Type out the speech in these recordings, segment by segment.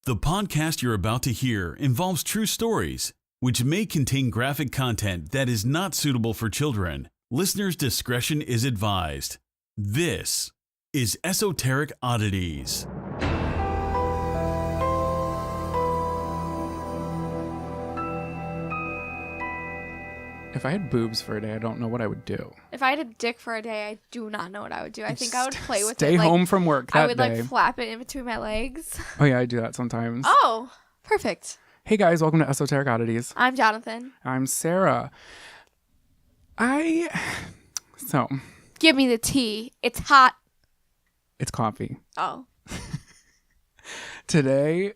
The podcast you're about to hear involves true stories, which may contain graphic content that is not suitable for children. Listener's discretion is advised. This is Esoteric Oddities. If I had boobs for a day, I don't know what I would do. If I had a dick for a day, I do not know what I would do. I think I would play with it. Stay home from work that I would day. flap it in between my legs. Oh yeah, I do that sometimes. Oh, perfect. Hey guys, welcome to Esoteric Oddities. I'm Jonathan. I'm Sarah. So. Give me the tea. It's hot. It's coffee. Oh. Today.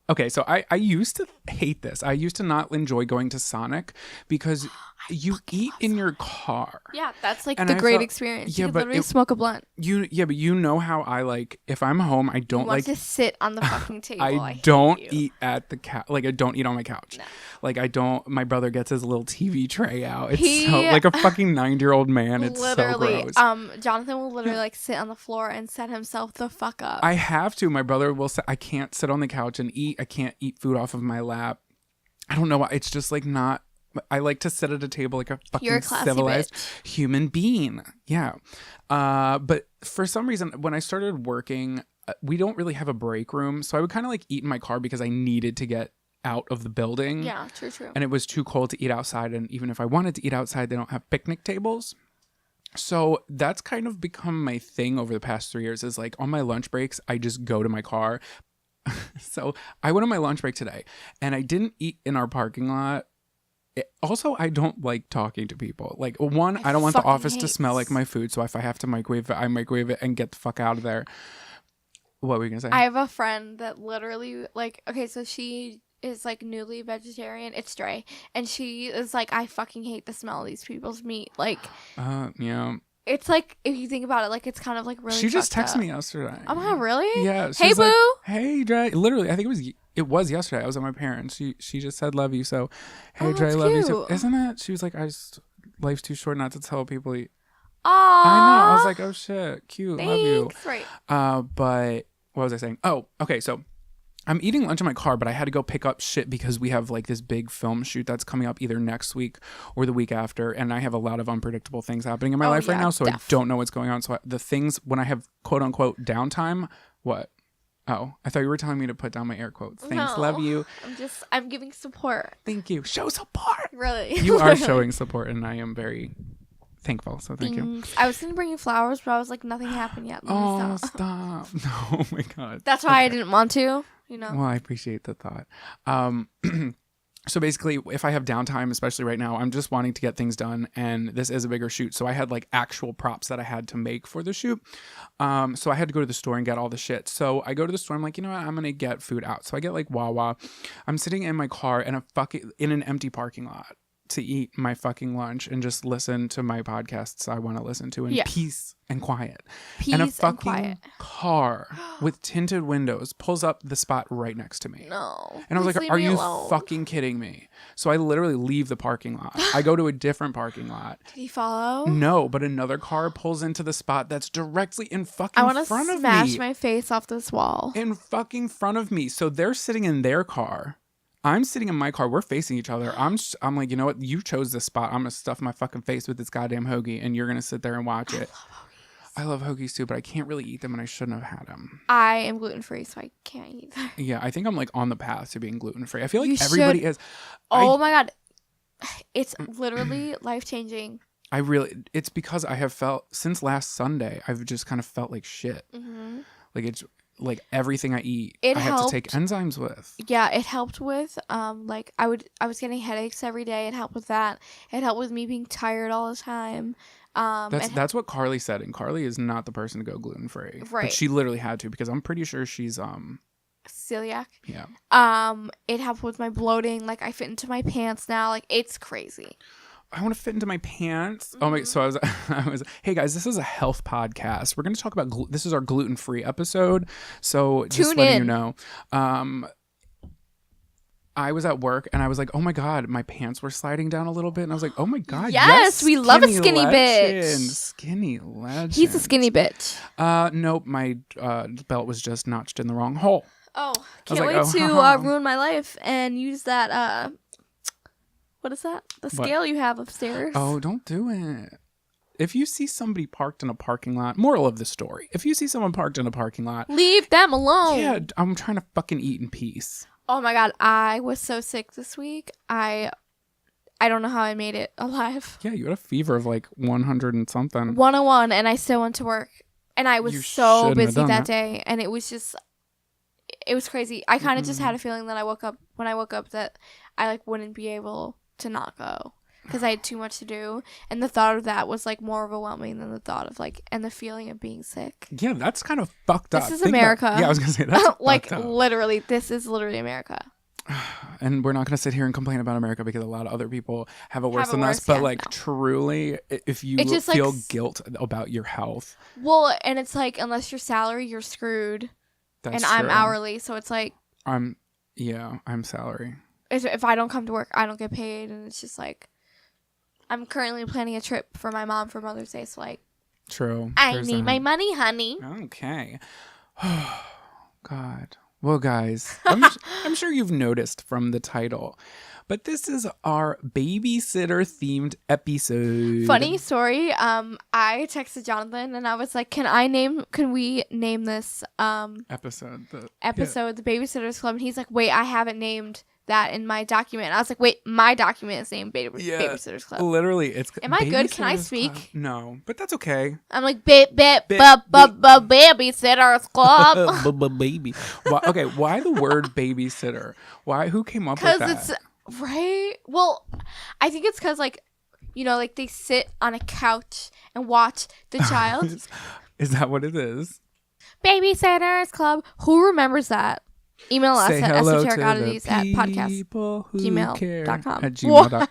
Okay, so I used to hate this. I used to not enjoy going to Sonic because you eat in your car. Yeah, that's like And the I great felt- experience. yeah, You could but literally it- smoke a blunt. But you know how I like, if I'm home, I You don't want like, to sit on the fucking table. I hate don't you. eat at the couch. Like, I don't eat on my couch. No. Like, I don't, my brother gets his little TV tray out. It's He- so, like a fucking 9-year-old man. It's Literally, so gross. Jonathan will literally like sit on the floor and set himself the fuck up. I have to. My brother will say, I can't sit on the couch and eat. I can't eat food off of my lap. I don't know why. It's just like not. I like to sit at a table like a You're fucking a classy civilized bitch. human being. Yeah. But for some reason, when I started working, we don't really have a break room. So I would kind of like eat in my car because I needed to get out of the building. Yeah, true. And it was too cold to eat outside. And even if I wanted to eat outside, they don't have picnic tables. So that's kind of become my thing over the past 3 years is like on my lunch breaks, I just go to my car. So I went on my lunch break today and I didn't eat in our parking lot. Also, I don't like talking to people. Like, one, I don't want the fucking office to hate smell like my food. So if I have to microwave it, I microwave it and get the fuck out of there. What were you going to say? I have a friend that literally so she is like newly vegetarian. It's Dre. And she is like, I fucking hate the smell of these people's meat. Like, yeah. it's like, if you think about it, like, it's kind of like really She just fucked texted up. me yesterday. Oh my God, really? Yeah. Hey, was like, boo. hey, Dre. Literally, I think it was yesterday. I was at my parents. She just said, love you. So, hey, Oh, Dre, that's love you too. cute. Isn't it? She was like, life's too short not to tell people. Aww. I know. I was like, oh shit, cute, thanks. love you. Right. But what was I saying? Oh, okay. So I'm eating lunch in my car, but I had to go pick up shit because we have like this big film shoot that's coming up either next week or the week after, and I have a lot of unpredictable things happening in my life right yeah, now, so I don't know what's going on. So the things when I have quote unquote downtime, what? Oh, I thought you were telling me to put down my air quotes. Thanks, No. love you. I'm giving support. Thank you. Show support. Really. You are showing support, and I am very thankful. So thank you. I was going to bring you flowers, but I was like, nothing happened yet. Let me Oh, stop. stop! No, oh my god. That's why I didn't want to, you know. Well, I appreciate the thought. So basically, if I have downtime, especially right now, I'm just wanting to get things done, and this is a bigger shoot. So I had like actual props that I had to make for the shoot. So I had to go to the store and get all the shit. So I go to the store. I'm like, you know what? I'm gonna get food out. So I get like Wawa. I'm sitting in my car in an empty parking lot to eat my fucking lunch and just listen to my podcasts I want to listen to in peace and quiet. And a fucking car with tinted windows pulls up the spot right next to me. No. And I was Please like, leave are me you alone. fucking kidding me? So I literally leave the parking lot. I go to a different parking lot. Did he follow? No, but another car pulls into the spot that's directly in fucking I want to front of me. smash my face off this wall. In fucking front of me. So they're sitting in their car. I'm sitting in my car. We're facing each other. I'm like, you know what? You chose this spot. I'm going to stuff my fucking face with this goddamn hoagie, and you're going to sit there and watch it. I love hoagies too, but I can't really eat them, and I shouldn't have had them. I am gluten-free, so I can't eat that. Yeah, I think I'm like on the path to being gluten-free. I feel like You everybody should. is. Oh my God. It's literally life-changing. It's because I have felt, since last Sunday, I've just kind of felt like shit. Mm-hmm. Like it's like everything I eat, It I have to take helped. enzymes with. Yeah, it helped with like I was getting headaches every day. It helped with that. It helped with me being tired all the time. That's what Carly said, and Carly is not the person to go gluten free. Right. But she literally had to because I'm pretty sure she's celiac. yeah. It helped with my bloating. Like I fit into my pants now. Like it's crazy. I want to fit into my pants. Oh my! So I was. Hey guys, this is a health podcast. We're going to talk about. This is our gluten-free episode. So just Tune letting in. you know. I was at work and I was like, oh my God, my pants were sliding down a little bit. And I was like, oh my God. Yes, we love a skinny legend. bitch. Skinny legend. He's a skinny bitch. Nope. My belt was just notched in the wrong hole. Oh, I was can't like, wait oh, to haha. ruin my life and use that, what is that? The What? scale you have upstairs. Oh, don't do it. If you see somebody parked in a parking lot, moral of the story, if you see someone parked in a parking lot, Leave them alone. yeah, I'm trying to fucking eat in peace. Oh my God. I was so sick this week. I don't know how I made it alive. Yeah, you had a fever of like 100 and something. 101 and I still went to work. And I was You so shouldn't have busy done that that. day. And it was crazy. I kind of just had a feeling that when I woke up that I like wouldn't be able to not go. Because I had too much to do. And the thought of that was like more overwhelming than the thought of like, and the feeling of being sick. Yeah, that's kind of fucked up. This is Think America. yeah, I was going to say, that's like fucked up. literally, this is literally America. And we're not going to sit here and complain about America because a lot of other people have it worse Have it than us. worse, But yeah, like no. truly, if you It just, like, feel guilt about your health, Well, and it's like, unless you're salary, you're screwed. that's And I'm true. hourly. So it's like, I'm salary. if I don't come to work, I don't get paid. And it's just like, I'm currently planning a trip for my mom for Mother's Day. So like, True. I There's need that. my money, honey. Okay. God. Well, guys, I'm sure you've noticed from the title, but this is our babysitter themed episode. Funny story. I texted Jonathan and I was like, can we name this episode. The Babysitters Club? And he's like, wait, I haven't named that in my document. And I was like, wait, my document is named Babysitters Club. Literally, it's. Am I good? Can I Babysitters speak? Club. No, but that's okay. I'm like, Babysitters Club. Baby. Okay, why the word babysitter? Why? Who came up with Because that? it's, right? Well, I think it's because, like, you know, like they sit on a couch and watch the child. Is that what it is? Babysitters Club. Who remembers that? Email us Say at hello to esotericoddities the at people who podcast.gmail.com. care at gmail.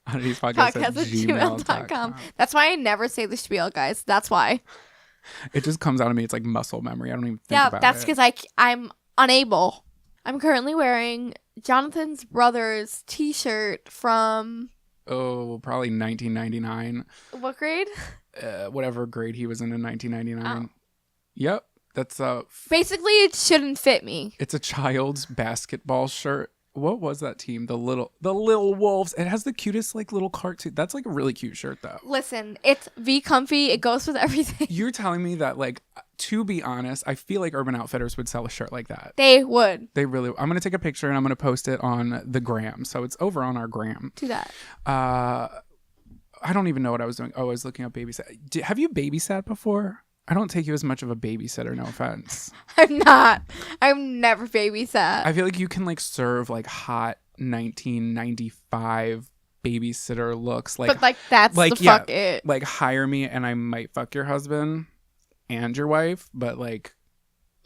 Oddities podcast Podcast at at gmail.com. gmail.com. That's why I never say the spiel, guys. That's why. It just comes out of me. It's like muscle memory. I don't even think Yeah, about that's it. because I'm unable. I'm currently wearing Jonathan's brother's t-shirt from Oh, probably 1999. what grade? Whatever grade he was in 1999. Oh. Yep. That's Basically, it shouldn't fit me. it's a child's basketball shirt. What was that team? The little Wolves. It has the cutest like little cartoon. That's like a really cute shirt though. Listen, it's V comfy. It goes with everything. You're telling me that, like, to be honest, I feel like Urban Outfitters would sell a shirt like that. They would They really. I'm gonna take a picture and I'm gonna post it on the gram. So it's over on our gram. do that. I don't even know what I was doing. Oh, I was looking up babysat. Have you babysat before? I don't take you as much of a babysitter. No offense. I'm not. I'm never babysat. I feel like you can like serve like hot 1995 babysitter looks. Like, but like that's like, the yeah, fuck it. like hire me and I might fuck your husband and your wife, but like,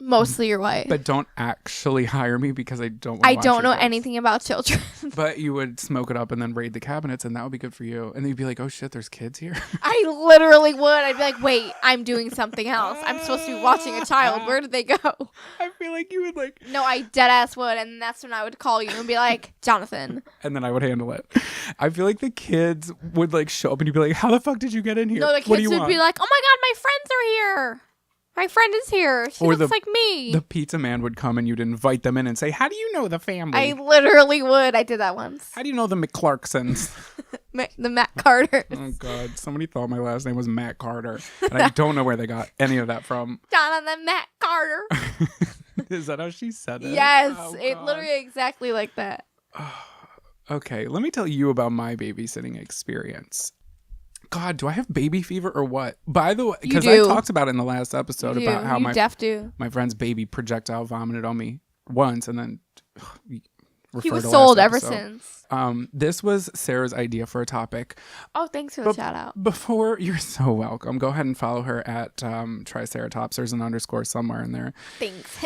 Mostly your wife. but don't actually hire me because I don't. Wanna I watch don't your know kids. anything about children. But you would smoke it up and then raid the cabinets, and that would be good for you. And then you'd be like, "Oh shit, there's kids here." I literally would. I'd be like, wait, I'm doing something else. I'm supposed to be watching a child. Where did they go? I feel like you would like, No, I dead ass would. And that's when I would call you and be like, Jonathan. and then I would handle it. I feel like the kids would like show up, and you'd be like, "How the fuck did you get in here? No, the What do kids you would want?" be like, oh my God, my friends are here. My friend is here. She Or looks the- like me. The pizza man would come, and you'd invite them in and say, "How do you know the family? I literally would. I did that once. How do you know the McClarksons?" The Matt Carter. Oh God, somebody thought my last name was Matt Carter, and I don't know where they got any of that from. Jonathan Matt Carter. Is that how she said it? Yes, Oh, it God. literally exactly like that. Okay, let me tell you about my babysitting experience. God, do I have baby fever or what? By the way, because I do. talked about it in the last episode You about do. how You my do. friend's baby projectile vomited on me once, and then He referred was to sold last ever episode. since. This was Sarah's idea for a topic. Oh, thanks for the shout out. Before, you're so welcome. Go ahead and follow her at Triceratops. There's an underscore somewhere in there. Thanks.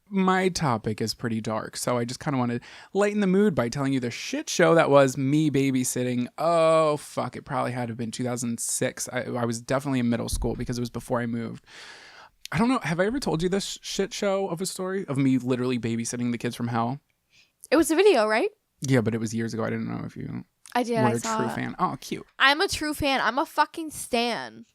My topic is pretty dark, so I just kind of want to lighten the mood by telling you the shit show that was me babysitting. Oh, fuck. It probably had to have been 2006. I was definitely in middle school because it was before I moved. I don't know. Have I ever told you this shit show of a story of me literally babysitting the kids from hell? It was a video, right? Yeah, but it was years ago. I didn't know if you I did. were I a saw true it. fan. Oh, cute. I'm a true fan. I'm a fucking stan.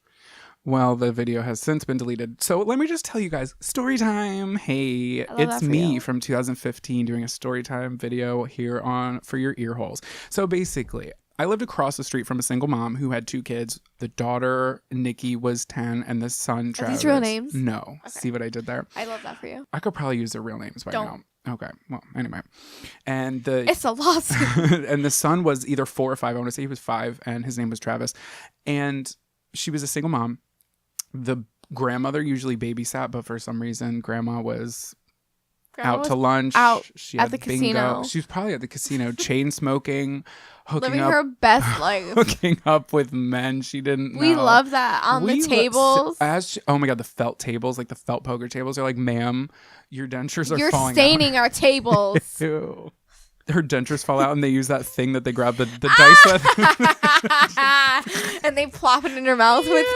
Well, the video has since been deleted. So let me just tell you guys, story time. Hey, it's me from 2015 doing a story time video here on For Your Ear Holes. So basically, I lived across the street from a single mom who had 2 kids. The daughter, Nikki, was 10, and the son, Travis. Are these real names? No. Okay. See what I did there? I love that for you. I could probably use their real names by Don't. now. Okay. Well, anyway. And It's a lawsuit. and the son was either 4 or 5. I want to say he was 5, and his name was Travis. And she was a single mom. The grandmother usually babysat, but for some reason, grandma was out to lunch. She at had the bingo. casino. She was probably at the casino, chain smoking, Living her best life. hooking up with men she didn't know. We love that on the tables. Oh my god, the felt tables, like the felt poker tables, are like, ma'am, your dentures are falling out. You're staining our tables. Ew. Her dentures fall out, and they use that thing that they grab the dice with. And they plop it in her mouth with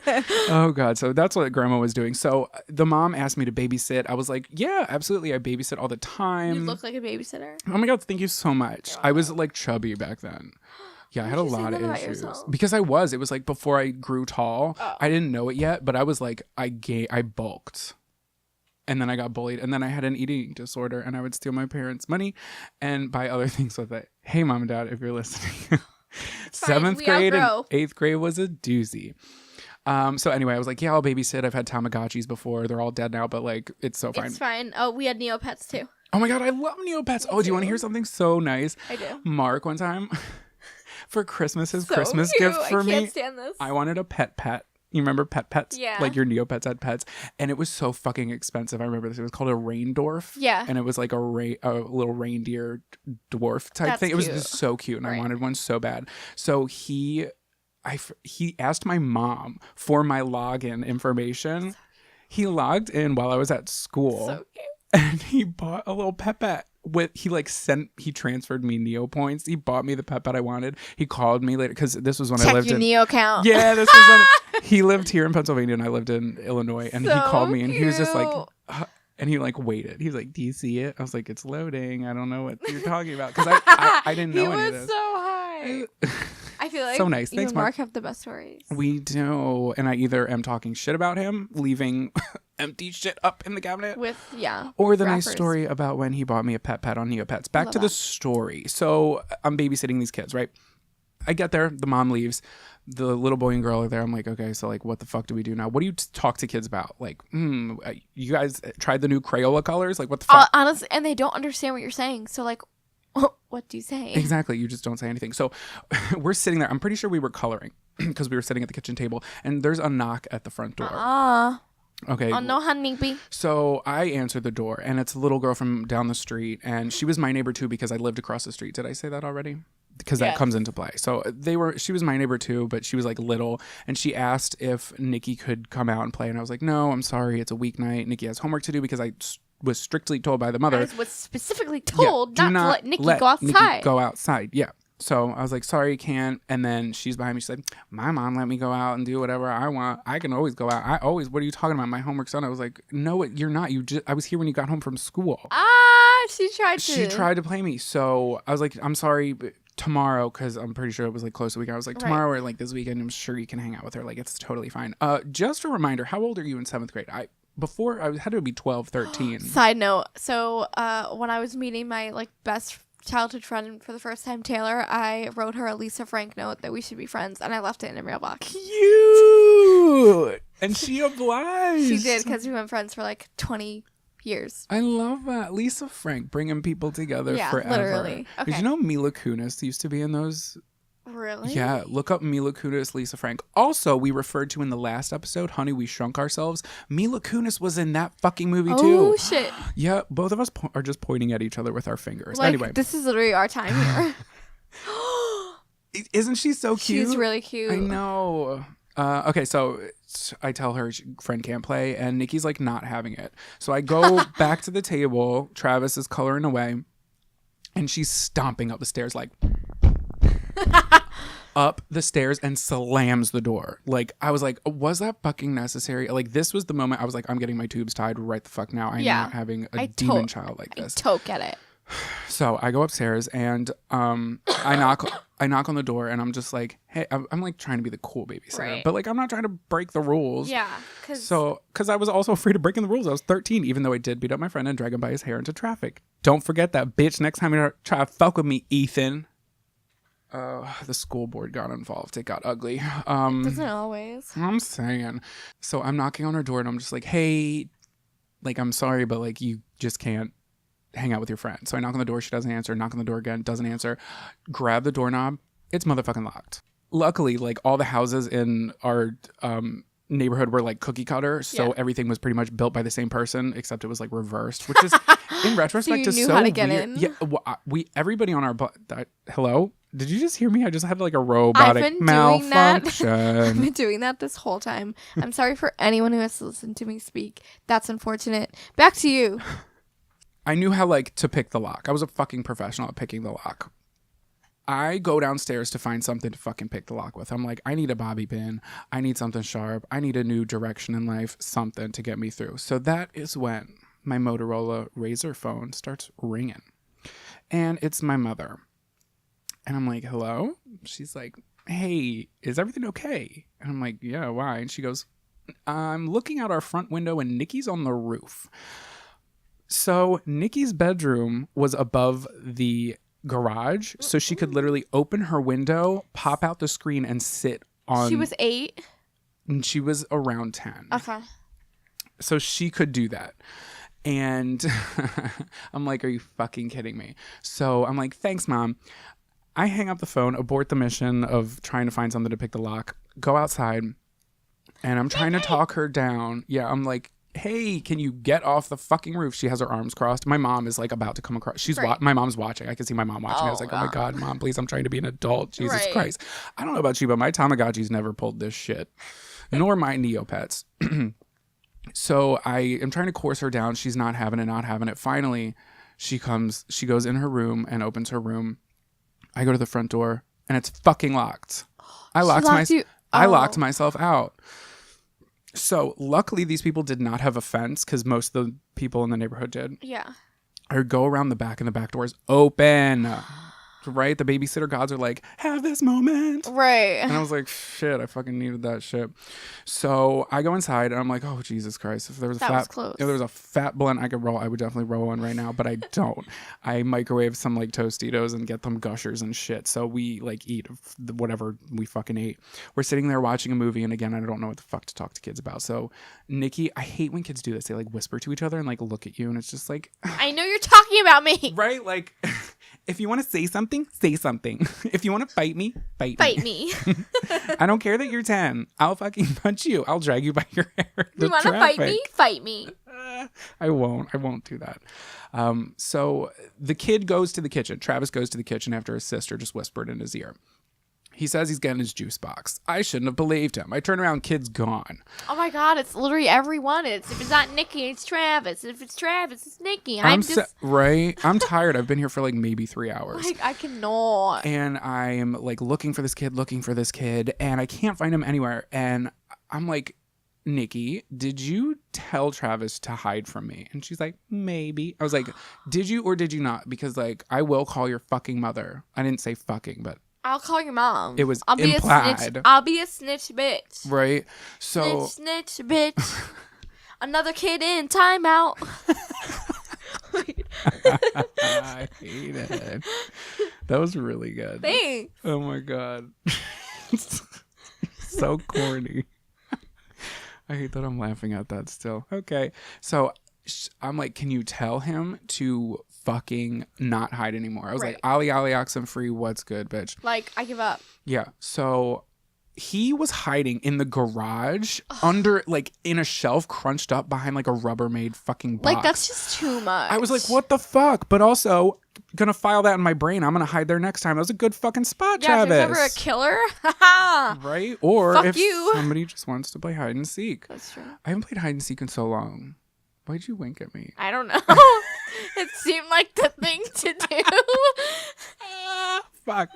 it. Oh god, so that's what grandma was doing. So the mom asked me to babysit. I was like, yeah, absolutely, I babysit all the time. You look like a babysitter. Oh my god, thank you so much. I was like chubby back then. Yeah, I had a lot of issues because it was like before I grew tall. I didn't know it yet, but I was like, I bulked. And then I got bullied, and then I had an eating disorder, and I would steal my parents' money and buy other things with it. Hey, mom and dad, if you're listening. 7th grade and 8th grade was a doozy. So anyway, I was like, yeah, I'll babysit. I've had Tamagotchis before. They're all dead now, but like, it's so fine. It's fine. Oh, we had Neopets too. Oh my god, I love Neopets. Oh, do you want to hear something so nice? I do. Mark, one time, for Christmas, his So Christmas cute. gift for me. I can't stand this. I wanted a pet. You remember pets? Yeah. Like your Neopets had pets. And it was so fucking expensive. I remember this. It was called a Reindorf. Yeah. And it was like a little reindeer dwarf type thing. It was just so cute. And I wanted one so bad. So he asked my mom for my login information. He logged in while I was at school. So cute. And he bought a little pet. He transferred me Neo points. He bought me the pet I wanted. He called me later because this was when I lived your in Neo account. Yeah, this was when he lived here in Pennsylvania and I lived in Illinois. And he called me and he was just like, and he like waited. He was like, "Do you see it?" I was like, "It's loading. I don't know what you're talking about," because I didn't know any of this. He was so high. I feel like so nice. you Thanks, and Mark have the best stories. We do, and I either am talking shit about him, leaving empty shit up in the cabinet, or the nice story about when he bought me a pet on Neopets. Back to the story. So I'm babysitting these kids, right? I get there, the mom leaves, the little boy and girl are there. I'm like, okay, so like, what the fuck do we do now? What do you talk to kids about? Like, you guys tried the new Crayola colors? Like, what the fuck? Honestly, and they don't understand what you're saying. So like, what do you say? Exactly. You just don't say anything. So we're sitting there. I'm pretty sure we were coloring because we were sitting at the kitchen table and there's a knock at the front door. Okay. Oh, no, honey. So I answered the door and it's a little girl from down the street and she was my neighbor too because I lived across the street. Did I say that already? Because that comes into play. So she was my neighbor too, but she was like little and she asked if Nikki could come out and play. And I was like, no, I'm sorry. It's a weeknight. Nikki has homework to do because I was strictly told by the mother. I was specifically told not to let Nikki go outside. Nikki go outside. Yeah. So I was like, sorry, you can't. And then she's behind me. She said, my mom let me go out and do whatever I want. I can always go out. What are you talking about? My homework's done. I was like, no, you're not. I was here when you got home from school. She tried to play me. So I was like, I'm sorry, but tomorrow, because I'm pretty sure it was like close to the weekend. I was like, tomorrow or like this weekend, I'm sure you can hang out with her. Like, it's totally fine. Just a reminder, how old are you in 7th grade? Before I had to be 12, 13. Side note. So when I was meeting my like best childhood friend for the first time, Taylor, I wrote her a Lisa Frank note that we should be friends, and I left it in a mailbox. Cute. And she obliged. She did, because we've been friends for like 20 years. I love that. Lisa Frank, bringing people together forever. Literally. Okay. Did you know Mila Kunis used to be in those? Really? Yeah, look up Mila Kunis, Lisa Frank. Also, we referred to in the last episode, Honey, We Shrunk Ourselves. Mila Kunis was in that fucking movie too. Oh, shit. Yeah, both of us are just pointing at each other with our fingers. Like, anyway. This is literally our time here. Isn't she so cute? She's really cute. I know. Okay, so I tell her friend can't play, and Nikki's like not having it. So I go back to the table. Travis is coloring away, and she's stomping up the stairs like up the stairs and slams the door. Like, I was like, was that fucking necessary? Like, this was the moment I was like, I'm getting my tubes tied right the fuck now. I'm not having a demon child like this. I get it. So I go upstairs and I knock on the door and I'm just like, hey, I'm like trying to be the cool babysitter, Right. but like I'm not trying to break the rules. Yeah. Because I was also afraid of breaking the rules. I was 13, even though I did beat up my friend and drag him by his hair into traffic. Don't forget that, bitch. Next time you try to fuck with me, Ethan. The school board got involved. It got ugly. Doesn't always. I'm saying. So I'm knocking on her door and I'm just like, hey, like, I'm sorry, but like, you just can't hang out with your friend. So I knock on the door. She doesn't answer. Knock on the door again. Doesn't answer. Grab the doorknob. It's motherfucking locked. Luckily, like, all the houses in our neighborhood were like cookie cutter. So everything was pretty much built by the same person, except it was like reversed, which is in retrospect is so how to get weird. in? Yeah. Well, everybody on our hello? Did you just hear me? I just had like a robotic malfunction. I've been doing that this whole time. I'm sorry for anyone who has to listen to me speak. That's unfortunate. Back to you. I knew how like to pick the lock. I was a fucking professional at picking the lock. I go downstairs to find something to fucking pick the lock with. I'm like, I need a bobby pin. I need something sharp. I need a new direction in life, something to get me through. So that is when my Motorola Razr phone starts ringing. And it's my mother. And I'm like, hello? She's like, hey, is everything okay? And I'm like, yeah, why? And she goes, I'm looking out our front window and Nikki's on the roof. So Nikki's bedroom was above the garage, so she could literally open her window, pop out the screen, and sit on. She was 8? And she was around 10. Okay. So she could do that. And I'm like, are you fucking kidding me? So I'm like, thanks, Mom. I hang up the phone, abort the mission of trying to find something to pick the lock, go outside, and I'm trying to talk her down. Yeah, I'm like, hey, can you get off the fucking roof? She has her arms crossed. My mom is like about to come across. She's my mom's watching. I can see my mom watching. I was like, oh my God, Mom, please, I'm trying to be an adult. Jesus Christ. I don't know about you, but my Tamagotchis never pulled this shit, nor my Neopets. So I am trying to coerce her down. She's not having it. Finally, she goes in her room and opens her room. I go to the front door and it's fucking locked. I locked myself out. So luckily these people did not have a fence because most of the people in the neighborhood did. Yeah. I go around the back and the back door is open. Right? The babysitter gods are like, have this moment. Right. And I was like, shit, I fucking needed that shit. So I go inside and I'm like, oh, Jesus Christ. If there was a fat blunt I could roll, I would definitely roll one right now, but I don't. I microwave some like Tostitos and get them gushers and shit. So we like eat whatever we fucking ate. We're sitting there watching a movie, and again, I don't know what the fuck to talk to kids about. So Nikki, I hate when kids do this. They like whisper to each other and like look at you, and it's just like, I know you're talking about me. Right? Like, if you want to say something, say something. If you want to fight me, fight me. I don't care that you're 10. I'll fucking punch you. I'll drag you by your hair. You want to fight me? Fight me. I won't do that. So the kid goes to the kitchen. Travis goes to the kitchen after his sister just whispered in his ear. He says he's getting his juice box. I shouldn't have believed him. I turn around, kid's gone. Oh my God, it's literally everyone. If it's not Nikki, it's Travis. If it's Travis, it's Nikki. Right? I'm tired. I've been here for like maybe 3 hours. Like, I cannot. And I'm like looking for this kid, and I can't find him anywhere. And I'm like, Nikki, did you tell Travis to hide from me? And she's like, maybe. I was like, did you or did you not? Because like, I will call your fucking mother. I didn't say fucking, but I'll call your mom. It was I'll implied. I'll be a snitch bitch. Right? So snitch bitch. Another kid in timeout. I hate it. That was really good. Thanks. Oh my God. So corny. I hate that I'm laughing at that still. Okay. So I'm like, can you tell him to fucking not hide anymore? I was like, ollie oxen free, what's good, bitch? Like, I give up. Yeah. So he was hiding in the garage under, like, in a shelf crunched up behind, like, a Rubbermaid fucking box. Like, that's just too much. I was like, what the fuck? But also, gonna file that in my brain. I'm gonna hide there next time. That was a good fucking spot, Travis. Yeah, if there's ever a killer. Right? Or fuck if you. Somebody just wants to play hide and seek. That's true. I haven't played hide and seek in so long. Why'd you wink at me? I don't know. It seemed like the thing to do. Fuck.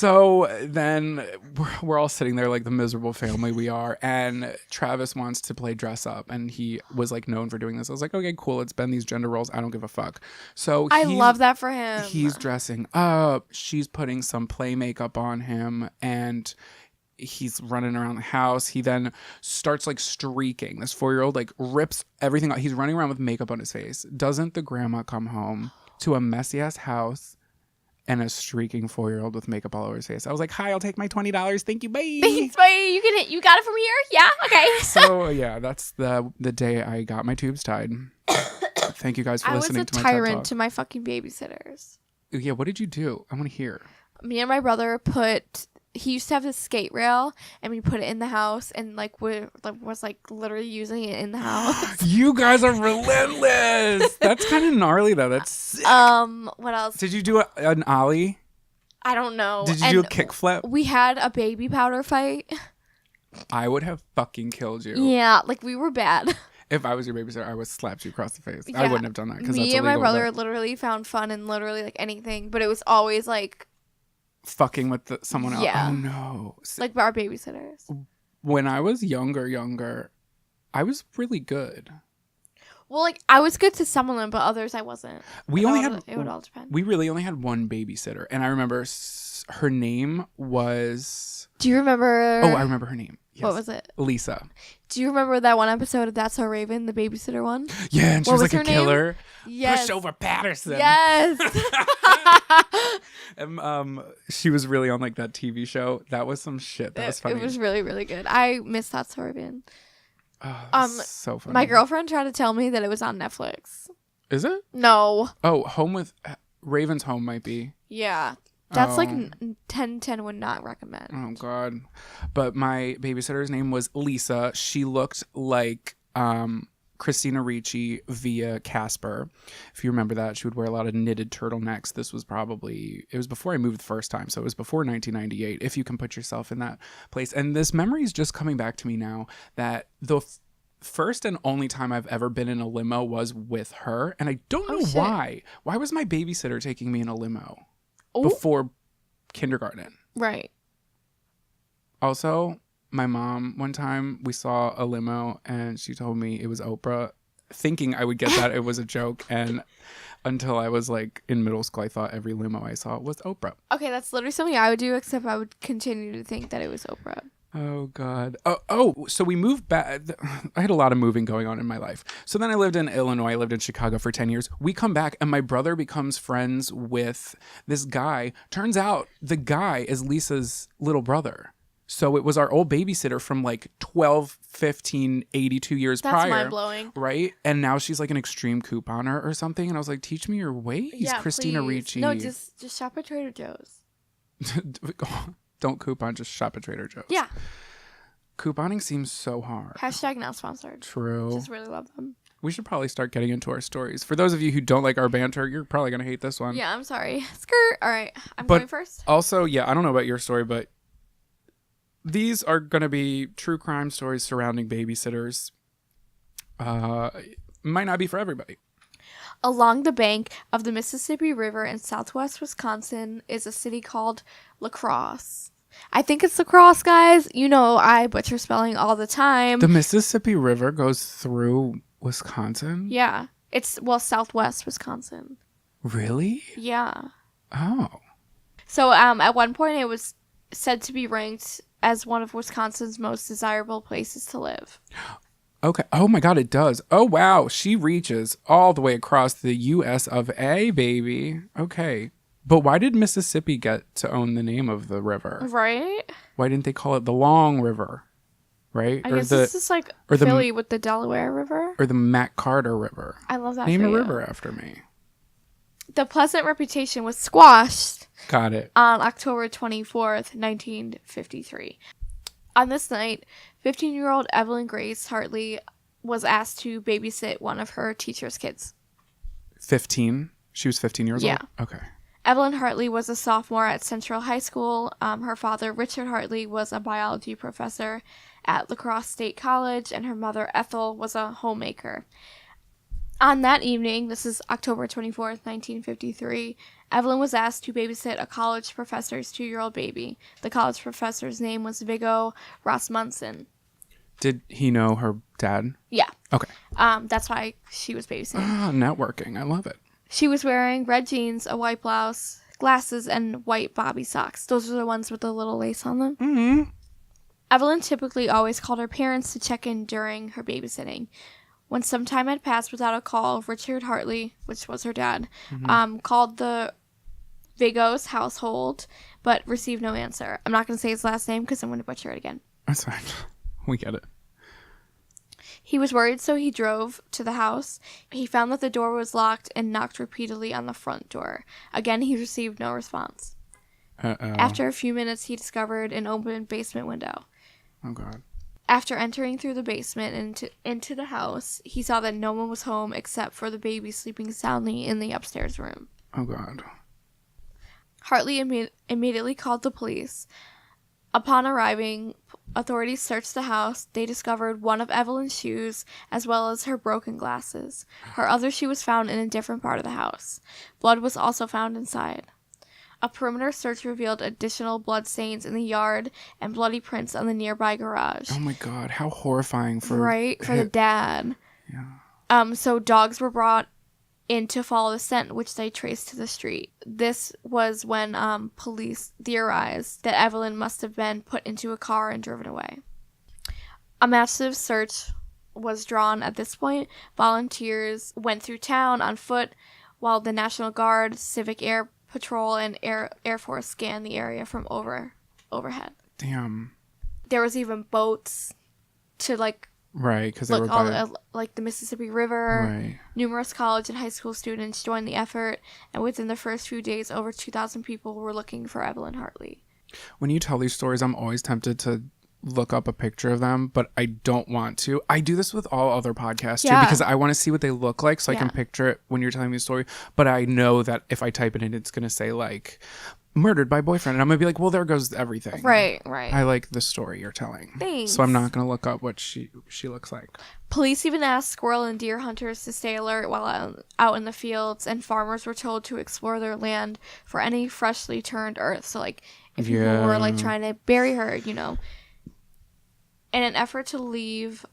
So then we're all sitting there like the miserable family we are, and Travis wants to play dress up, and he was like known for doing this. I was like, okay, cool, it's been these gender roles, I don't give a fuck. So I love that for him. He's dressing up, she's putting some play makeup on him, and he's running around the house. He then starts like streaking. This 4-year-old like rips everything out. He's running around with makeup on his face. Doesn't the grandma come home to a messy ass house and a streaking 4-year-old with makeup all over his face? I was like, hi, I'll take my $20. Thank you, bye. Thanks, bye. You got it from here? Yeah, okay. So yeah, that's the day I got my tubes tied. Thank you guys for listening to my TED I was a tyrant Talk. to my fucking babysitters. Yeah, what did you do? I want to hear. Me and my brother he used to have this skate rail, and we put it in the house, and like was like literally using it in the house. You guys are relentless. That's kind of gnarly though. That's sick. What else? Did you do an ollie? I don't know. Did you do a kickflip? We had a baby powder fight. I would have fucking killed you. Yeah, like we were bad. If I was your babysitter, I would slap you across the face. Yeah. I wouldn't have done that because that's Me and illegal, my brother but literally found fun in literally like anything, but it was always like fucking with someone else. Yeah. Oh no. like our babysitters. When I was younger, I was really good. Well, like I was good to some of them, but others I wasn't. It would all depend. We really only had one babysitter, and I remember her name was. Do you remember? Oh, I remember her name. Yes. What was it? Lisa. Do you remember that one episode of That's So Raven, the babysitter one? Yeah, and she was like a her name? killer. Yes. Push over Patterson. Yes. And she was really on like that TV show. That was some shit. That was funny. It was really, really good. I miss That's So Raven. Oh, so funny. My girlfriend tried to tell me that it was on Netflix. Is it? No. Oh, Home with Raven's Home might be. Yeah. That's like Oh. 10 would not recommend. Oh God. But my babysitter's name was Lisa. She looked like Christina Ricci via Casper. If you remember that, she would wear a lot of knitted turtlenecks. It was before I moved the first time, so it was before 1998, if you can put yourself in that place. And this memory is just coming back to me now that the first and only time I've ever been in a limo was with her, and I don't know shit. why. Why was my babysitter taking me in a limo Oh. before kindergarten? Right. Also, my mom, one time we saw a limo and she told me it was Oprah, thinking I would get that it was a joke. And until I was like in middle school, I thought every limo I saw was Oprah. Okay, that's literally something I would do, except I would continue to think that it was Oprah. Oh, God. So we moved back. I had a lot of moving going on in my life. So then I lived in Illinois. I lived in Chicago for 10 years. We come back and my brother becomes friends with this guy. Turns out the guy is Lisa's little brother. So it was our old babysitter from like 12, 15, 82 years That's prior. mind-blowing. Right? And now she's like an extreme couponer or something. And I was like, teach me your ways, Yeah, Christina please. Ricci. No, just shop at Trader Joe's. Don't coupon, just shop at Trader Joe's. Yeah. Couponing seems so hard. Hashtag not sponsored. True. Just really love them. We should probably start getting into our stories. For those of you who don't like our banter, you're probably going to hate this one. Yeah, I'm sorry. Skirt. All right. I'm But going first. Also, yeah, I don't know about your story, but these are going to be true crime stories surrounding babysitters. Might not be for everybody. Along the bank of the Mississippi River in southwest Wisconsin is a city called La Crosse. I think it's La Crosse, guys. You know I butcher spelling all the time. The Mississippi River goes through Wisconsin? Yeah. It's, southwest Wisconsin. Really? Yeah. Oh. So at one point it was said to be ranked as one of Wisconsin's most desirable places to live. Okay. Oh my God, it does. Oh wow, she reaches all the way across the U.S. of A, baby. Okay. But why did Mississippi get to own the name of the river? Right? Why didn't they call it the Long River? Right? I guess this is like or the- Philly with the Delaware River. Or the Mac Carter River. I love that. Name for a you. river after me. The pleasant reputation was squashed Got it. on October 24th, 1953. On this night, 15-year-old Evelyn Grace Hartley was asked to babysit one of her teacher's kids. 15? She was 15 years Yeah. old? Okay. Evelyn Hartley was a sophomore at Central High School. Her father, Richard Hartley, was a biology professor at La Crosse State College, and her mother, Ethel, was a homemaker. On that evening, this is October 24th, 1953, Evelyn was asked to babysit a college professor's 2-year-old baby. The college professor's name was Viggo Rasmussen. Did he know her dad? Yeah. Okay. That's why she was babysitting. Networking. I love it. She was wearing red jeans, a white blouse, glasses, and white bobby socks. Those are the ones with the little lace on them. Mm-hmm. Evelyn typically always called her parents to check in during her babysitting. When some time had passed without a call, Richard Hartley, which was her dad, called the Viggo's household, but received no answer. I'm not going to say his last name because I'm going to butcher it again. That's fine. We get it. He was worried, so he drove to the house. He found that the door was locked and knocked repeatedly on the front door. Again, he received no response. Uh-oh. After a few minutes, he discovered an open basement window. Oh, God. After entering through the basement into the house, he saw that no one was home except for the baby sleeping soundly in the upstairs room. Oh, God. Hartley immediately called the police. Upon arriving, authorities searched the house. They discovered one of Evelyn's shoes, as well as her broken glasses. Her other shoe was found in a different part of the house. Blood was also found inside. A perimeter search revealed additional blood stains in the yard and bloody prints on the nearby garage. Oh, my God. How horrifying for... Right? For the dad. Yeah. So dogs were brought in to follow the scent, which they traced to the street. This was when police theorized that Evelyn must have been put into a car and driven away. A massive search was drawn at this point. Volunteers went through town on foot, while the National Guard, Civic Air Patrol, and Air Force scanned the area from overhead. Damn. There was even boats to Right, because they were the Mississippi River. Right. Numerous college and high school students joined the effort, and within the first few days, over 2,000 people were looking for Evelyn Hartley. When you tell these stories, I'm always tempted to look up a picture of them, but I don't want to. I do this with all other podcasts too, because I want to see what they look like so I can picture it when you're telling me a story. But I know that if I type it in, it's going to say murdered by boyfriend, and I'm gonna be like, well, there goes everything. Right. I like the story you're telling. Thanks. So I'm not gonna look up what she looks like. Police even asked squirrel and deer hunters to stay alert while out in the fields, and farmers were told to explore their land for any freshly turned earth. So if people were trying to bury her, in an effort to leave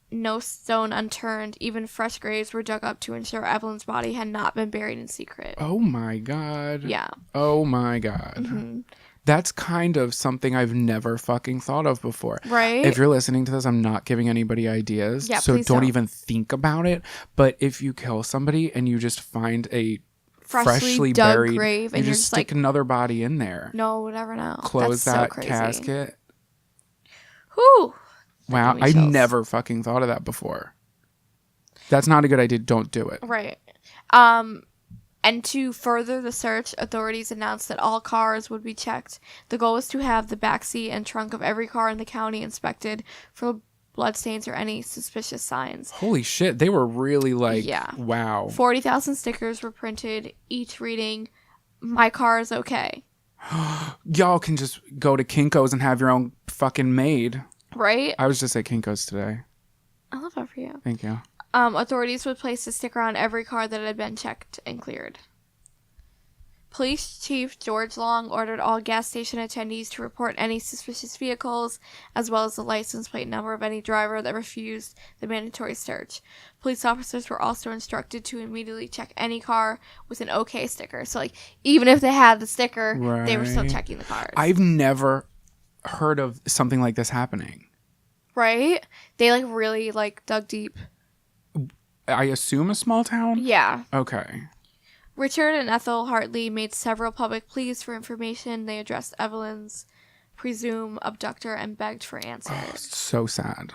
no stone unturned, even fresh graves were dug up to ensure Evelyn's body had not been buried in secret. Oh my God. Yeah. Oh my God. Mm-hmm. That's kind of something I've never fucking thought of before. Right? If you're listening to this, I'm not giving anybody ideas. Yeah, so please don't even think about it. But if you kill somebody and you just find a freshly dug buried grave, and you just stick another body in there. No, we'll never know. Close That's that so crazy. casket. Whew. Wow, I never fucking thought of that before. That's not a good idea. Don't do it. Right. And to further the search, authorities announced that all cars would be checked. The goal was to have the backseat and trunk of every car in the county inspected for bloodstains or any suspicious signs. Holy shit, they were really wow. 40,000 stickers were printed, each reading, "My car is okay." Y'all can just go to Kinko's and have your own fucking made. Right? I was just at Kinko's today. I love that for you. Thank you. Authorities would place a sticker on every car that had been checked and cleared. Police Chief George Long ordered all gas station attendees to report any suspicious vehicles, as well as the license plate number of any driver that refused the mandatory search. Police officers were also instructed to immediately check any car with an OK sticker. So, even if they had the sticker, they were still checking the cars. I've never heard of something like this happening. Right? They really dug deep. I assume a small town? Yeah. Okay. Richard and Ethel Hartley made several public pleas for information. They addressed Evelyn's presumed abductor and begged for answers. Oh, so sad.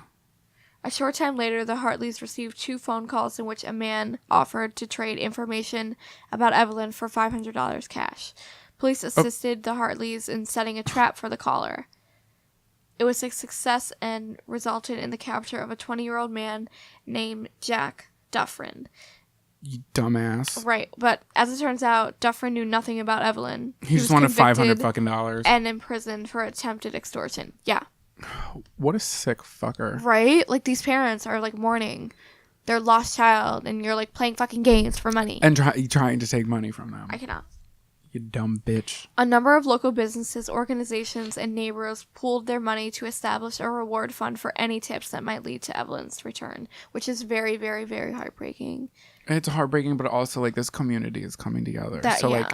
A short time later, the Hartleys received 2 phone calls in which a man offered to trade information about Evelyn for $500 cash. Police assisted the Hartleys in setting a trap for the caller. It was a success and resulted in the capture of a 20-year-old man named Jack Dufresne. You dumbass. Right, but as it turns out, Dufresne knew nothing about Evelyn. He just wanted $500 fucking dollars. And imprisoned for attempted extortion. Yeah. What a sick fucker. Right? These parents are mourning their lost child, and you're playing fucking games for money. And trying to take money from them. I cannot. You dumb bitch. A number of local businesses, organizations, and neighbors pooled their money to establish a reward fund for any tips that might lead to Evelyn's return, which is very, very, very heartbreaking. It's heartbreaking, but also like this community is coming together. That, so yeah. like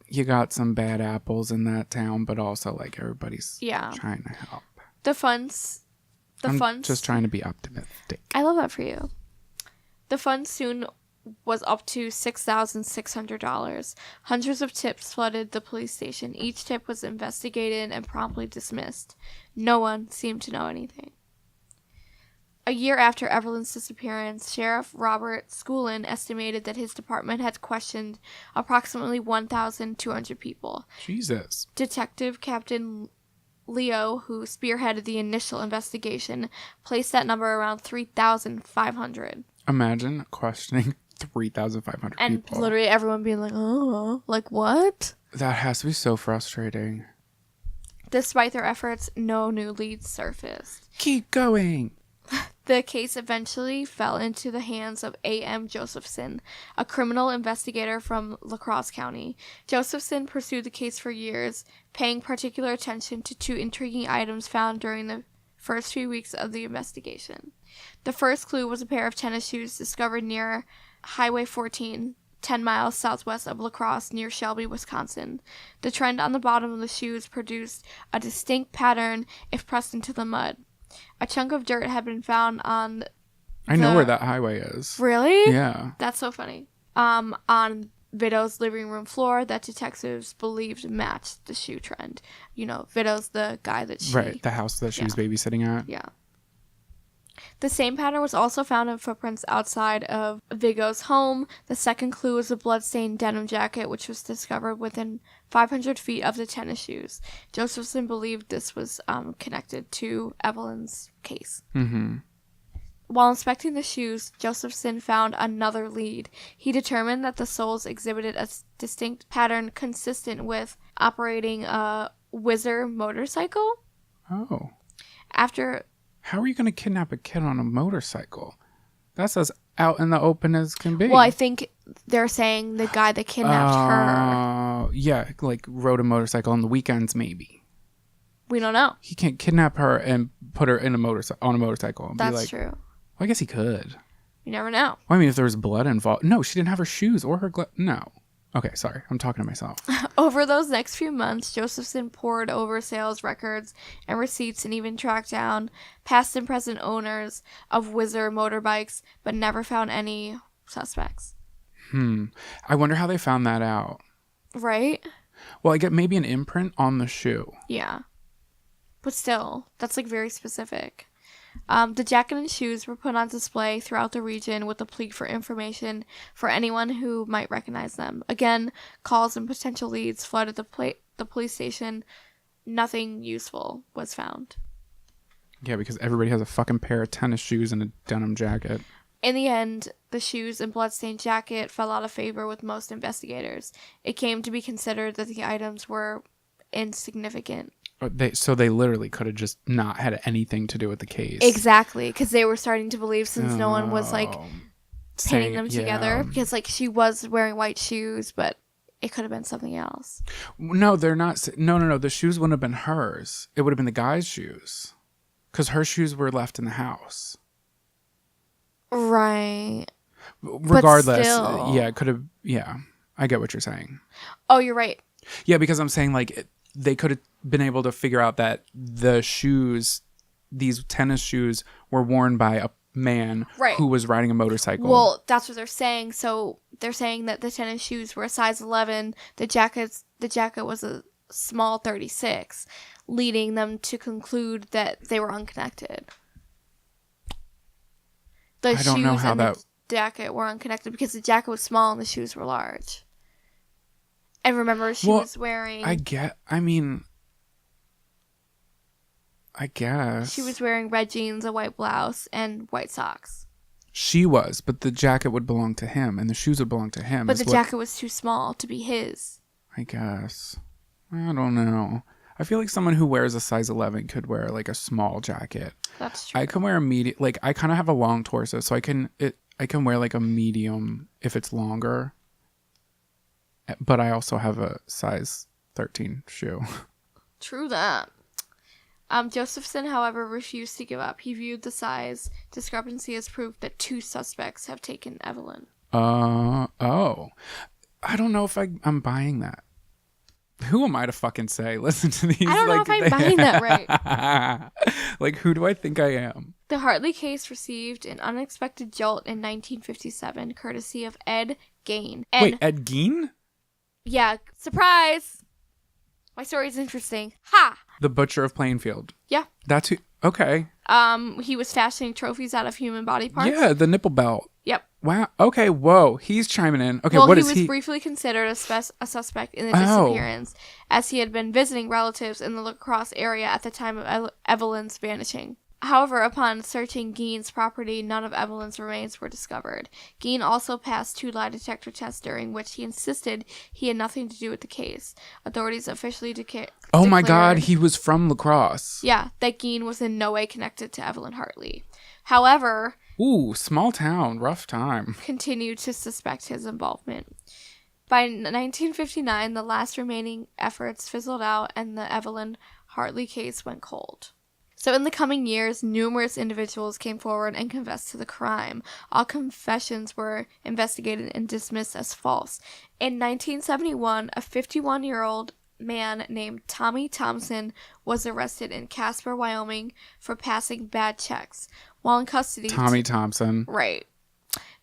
you got some bad apples in that town, but also like everybody's trying to help. I'm just trying to be optimistic. I love that for you. The fund soon was up to $6,600. Hundreds of tips flooded the police station. Each tip was investigated and promptly dismissed. No one seemed to know anything. A year after Evelyn's disappearance, Sheriff Robert Schoolin estimated that his department had questioned approximately 1,200 people. Jesus. Detective Captain Leo, who spearheaded the initial investigation, placed that number around 3,500. Imagine questioning 3,500 and people. Literally everyone being like, oh, like what? That has to be so frustrating. Despite their efforts, no new leads surfaced. Keep going. The case eventually fell into the hands of A.M. Josephson, a criminal investigator from La Crosse County. Josephson pursued the case for years, paying particular attention to two intriguing items found during the first few weeks of the investigation. The first clue was a pair of tennis shoes discovered near Highway 14, 10 miles southwest of La Crosse near Shelby, Wisconsin. The trend on the bottom of the shoes produced a distinct pattern if pressed into the mud. A chunk of dirt had been found on I know where that highway is. Really? Yeah. That's so funny. On Vito's living room floor that detectives believed matched the shoe trend. You know, Vito's the guy that she... Right, the house that she was babysitting at. Yeah. The same pattern was also found in footprints outside of Vigo's home. The second clue was a bloodstained denim jacket, which was discovered within 500 feet of the tennis shoes. Josephson believed this was connected to Evelyn's case. Mm-hmm. While inspecting the shoes, Josephson found another lead. He determined that the soles exhibited a distinct pattern consistent with operating a Whizzer motorcycle. Oh. After... How are you going to kidnap a kid on a motorcycle? That's as out in the open as can be. Well, I think they're saying the guy that kidnapped her. Yeah, like rode a motorcycle on the weekends, maybe. We don't know. He can't kidnap her and put her in on a motorcycle. And That's be like, true. Well, I guess he could. You never know. Well, I mean, if there was blood involved. No, she didn't have her shoes or her No. Okay, sorry. I'm talking to myself. Over those next few months, Josephson pored over sales records and receipts and even tracked down past and present owners of Whizzer motorbikes, but never found any suspects. I wonder how they found that out. Right? Well, I get maybe an imprint on the shoe. Yeah. But still, that's like very specific. The jacket and shoes were put on display throughout the region with a plea for information for anyone who might recognize them. Again, calls and potential leads flooded the police station. Nothing useful was found. Yeah, because everybody has a fucking pair of tennis shoes and a denim jacket. In the end, the shoes and bloodstained jacket fell out of favor with most investigators. It came to be considered that the items were insignificant. So they literally could have just not had anything to do with the case. Exactly, because they were starting to believe, since no one was like pinning them together, because like she was wearing white shoes, but it could have been something else. No, they're not. No. The shoes wouldn't have been hers. It would have been the guy's shoes, because her shoes were left in the house. Right. Regardless, still... yeah, it could have. Yeah, I get what you're saying. Oh, you're right. Yeah, because I'm saying like they could have been able to figure out that the shoes, these tennis shoes, were worn by a man who was riding a motorcycle. Well, that's what they're saying. So they're saying that the tennis shoes were a size 11. The jacket was a small 36, leading them to conclude that they were unconnected. The shoes and the jacket were unconnected because the jacket was small and the shoes were large. And remember, she was wearing... I guess. She was wearing red jeans, a white blouse, and white socks. She was, but the jacket would belong to him, and the shoes would belong to him. But the jacket was too small to be his. I guess. I don't know. I feel like someone who wears a size 11 could wear, like, a small jacket. That's true. I can wear a medium... Like, I kind of have a long torso, so I can wear, like, a medium if it's longer. But I also have a size 13 shoe. True that. Josephson, however, refused to give up. He viewed the size discrepancy as proof that 2 suspects have taken Evelyn. Oh. I don't know if I'm buying that. Who am I to fucking say? Listen to these. I don't know if I'm buying that right. Like, who do I think I am? The Hartley case received an unexpected jolt in 1957, courtesy of Ed Gein. Wait, Ed Gein? Yeah, surprise! My story's interesting. Ha! The Butcher of Plainfield. Yeah. That's who. Okay. He was fashioning trophies out of human body parts. Yeah, the nipple belt. Yep. Wow. Okay. Whoa. He's chiming in. Okay. Well, what he is was he? briefly considered a suspect in the disappearance, as he had been visiting relatives in the La Crosse area at the time of Evelyn's vanishing. However, upon searching Gein's property, none of Evelyn's remains were discovered. Gein also passed 2 lie detector tests, during which he insisted he had nothing to do with the case. Authorities officially Oh my God, he was from La Crosse. Yeah, that Gein was in no way connected to Evelyn Hartley. However... Ooh, small town, rough time. Continued to suspect his involvement. By 1959, the last remaining efforts fizzled out and the Evelyn Hartley case went cold. So in the coming years, numerous individuals came forward and confessed to the crime. All confessions were investigated and dismissed as false. In 1971, a 51-year-old man named Tommy Thompson was arrested in Casper, Wyoming for passing bad checks. While in custody... Tommy Thompson. Right.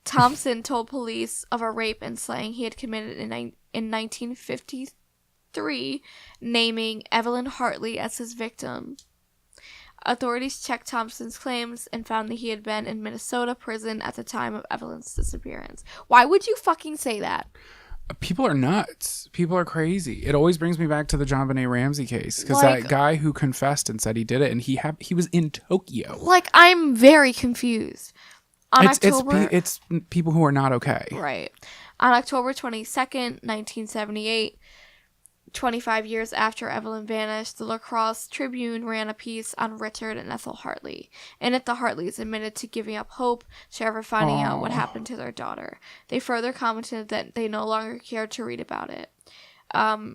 Thompson told police of a rape and slaying he had committed in 1953, naming Evelyn Hartley as his victim. Authorities checked Thompson's claims and found that he had been in Minnesota prison at the time of Evelyn's disappearance. Why would you fucking say that? People are nuts. People are crazy. It always brings me back to the John Benet Ramsey case, because Like, that guy who confessed and said he did it, and he was in Tokyo. Like, I'm very confused. It's people who are not okay. Right. On October 22nd, 1978, 25 years after Evelyn vanished, the La Crosse Tribune ran a piece on Richard and Ethel Hartley. In it, the Hartleys admitted to giving up hope to ever finding out what happened to their daughter. They further commented that they no longer cared to read about it.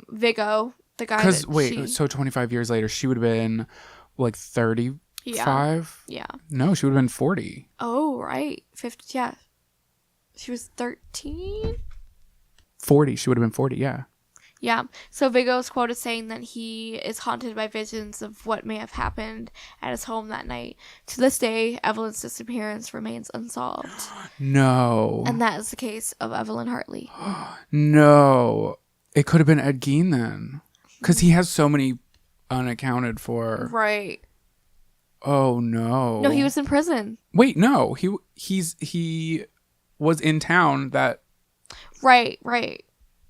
Vigo, the guy that so 25 years later, she would have been like 35? Yeah. No, she would have been 40. Oh, right. 50, yeah. She was 13? 40. She would have been 40, yeah. Yeah. So Vigo is quoted saying that he is haunted by visions of what may have happened at his home that night. To this day, Evelyn's disappearance remains unsolved. No. And that is the case of Evelyn Hartley. No. It could have been Ed Gein then. Because he has so many unaccounted for. Right. Oh, no. No, he was in prison. Wait, no. He was in town that. Right.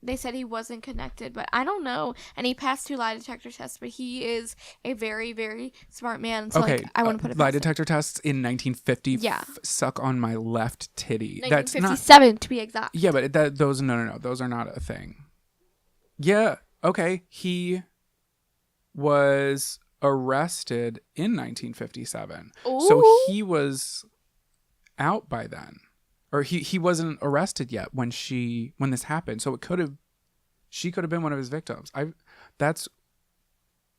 They said he wasn't connected, but I don't know. And he passed 2 lie detector tests, but he is a very, very smart man. So, okay, I want to put it lie detector tests in 1950. Yeah. Suck on my left titty. 1957 to be exact. Yeah, but those no. Those are not a thing. Yeah. Okay. He was arrested in 1957. Ooh. So he was out by then. Or he wasn't arrested yet when this happened. So she could have been one of his victims. That's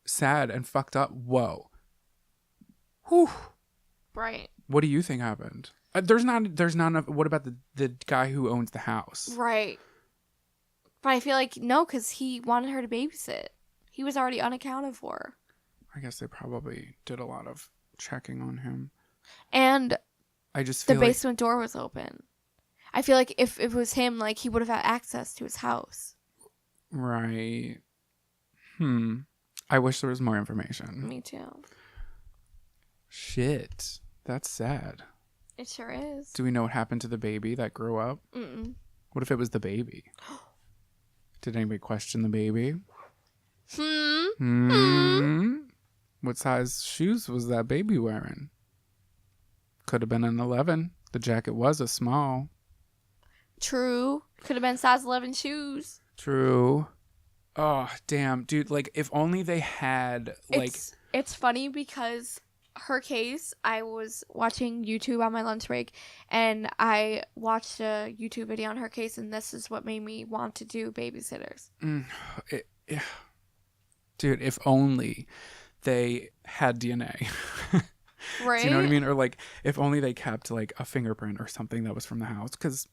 sad and fucked up. Whoa. Whew. Right. What do you think happened? There's not enough. What about the guy who owns the house? Right. But I feel like no, because he wanted her to babysit. He was already unaccounted for. I guess they probably did a lot of checking on him. And I just feel the basement door was open. I feel like if it was him, like, he would have had access to his house. Right. I wish there was more information. Me too. Shit. That's sad. It sure is. Do we know what happened to the baby that grew up? Mm-mm. What if it was the baby? Did anybody question the baby? What size shoes was that baby wearing? Could have been an 11. The jacket was a small. True. Could have been size 11 shoes. True. Oh, damn. Dude, like, if only they had, like... It's funny because her case, I was watching YouTube on my lunch break, and I watched a YouTube video on her case, and this is what made me want to do babysitters. Dude, if only they had DNA. Right? Do you know what I mean? Or like, if only they kept like a fingerprint or something that was from the house. Because,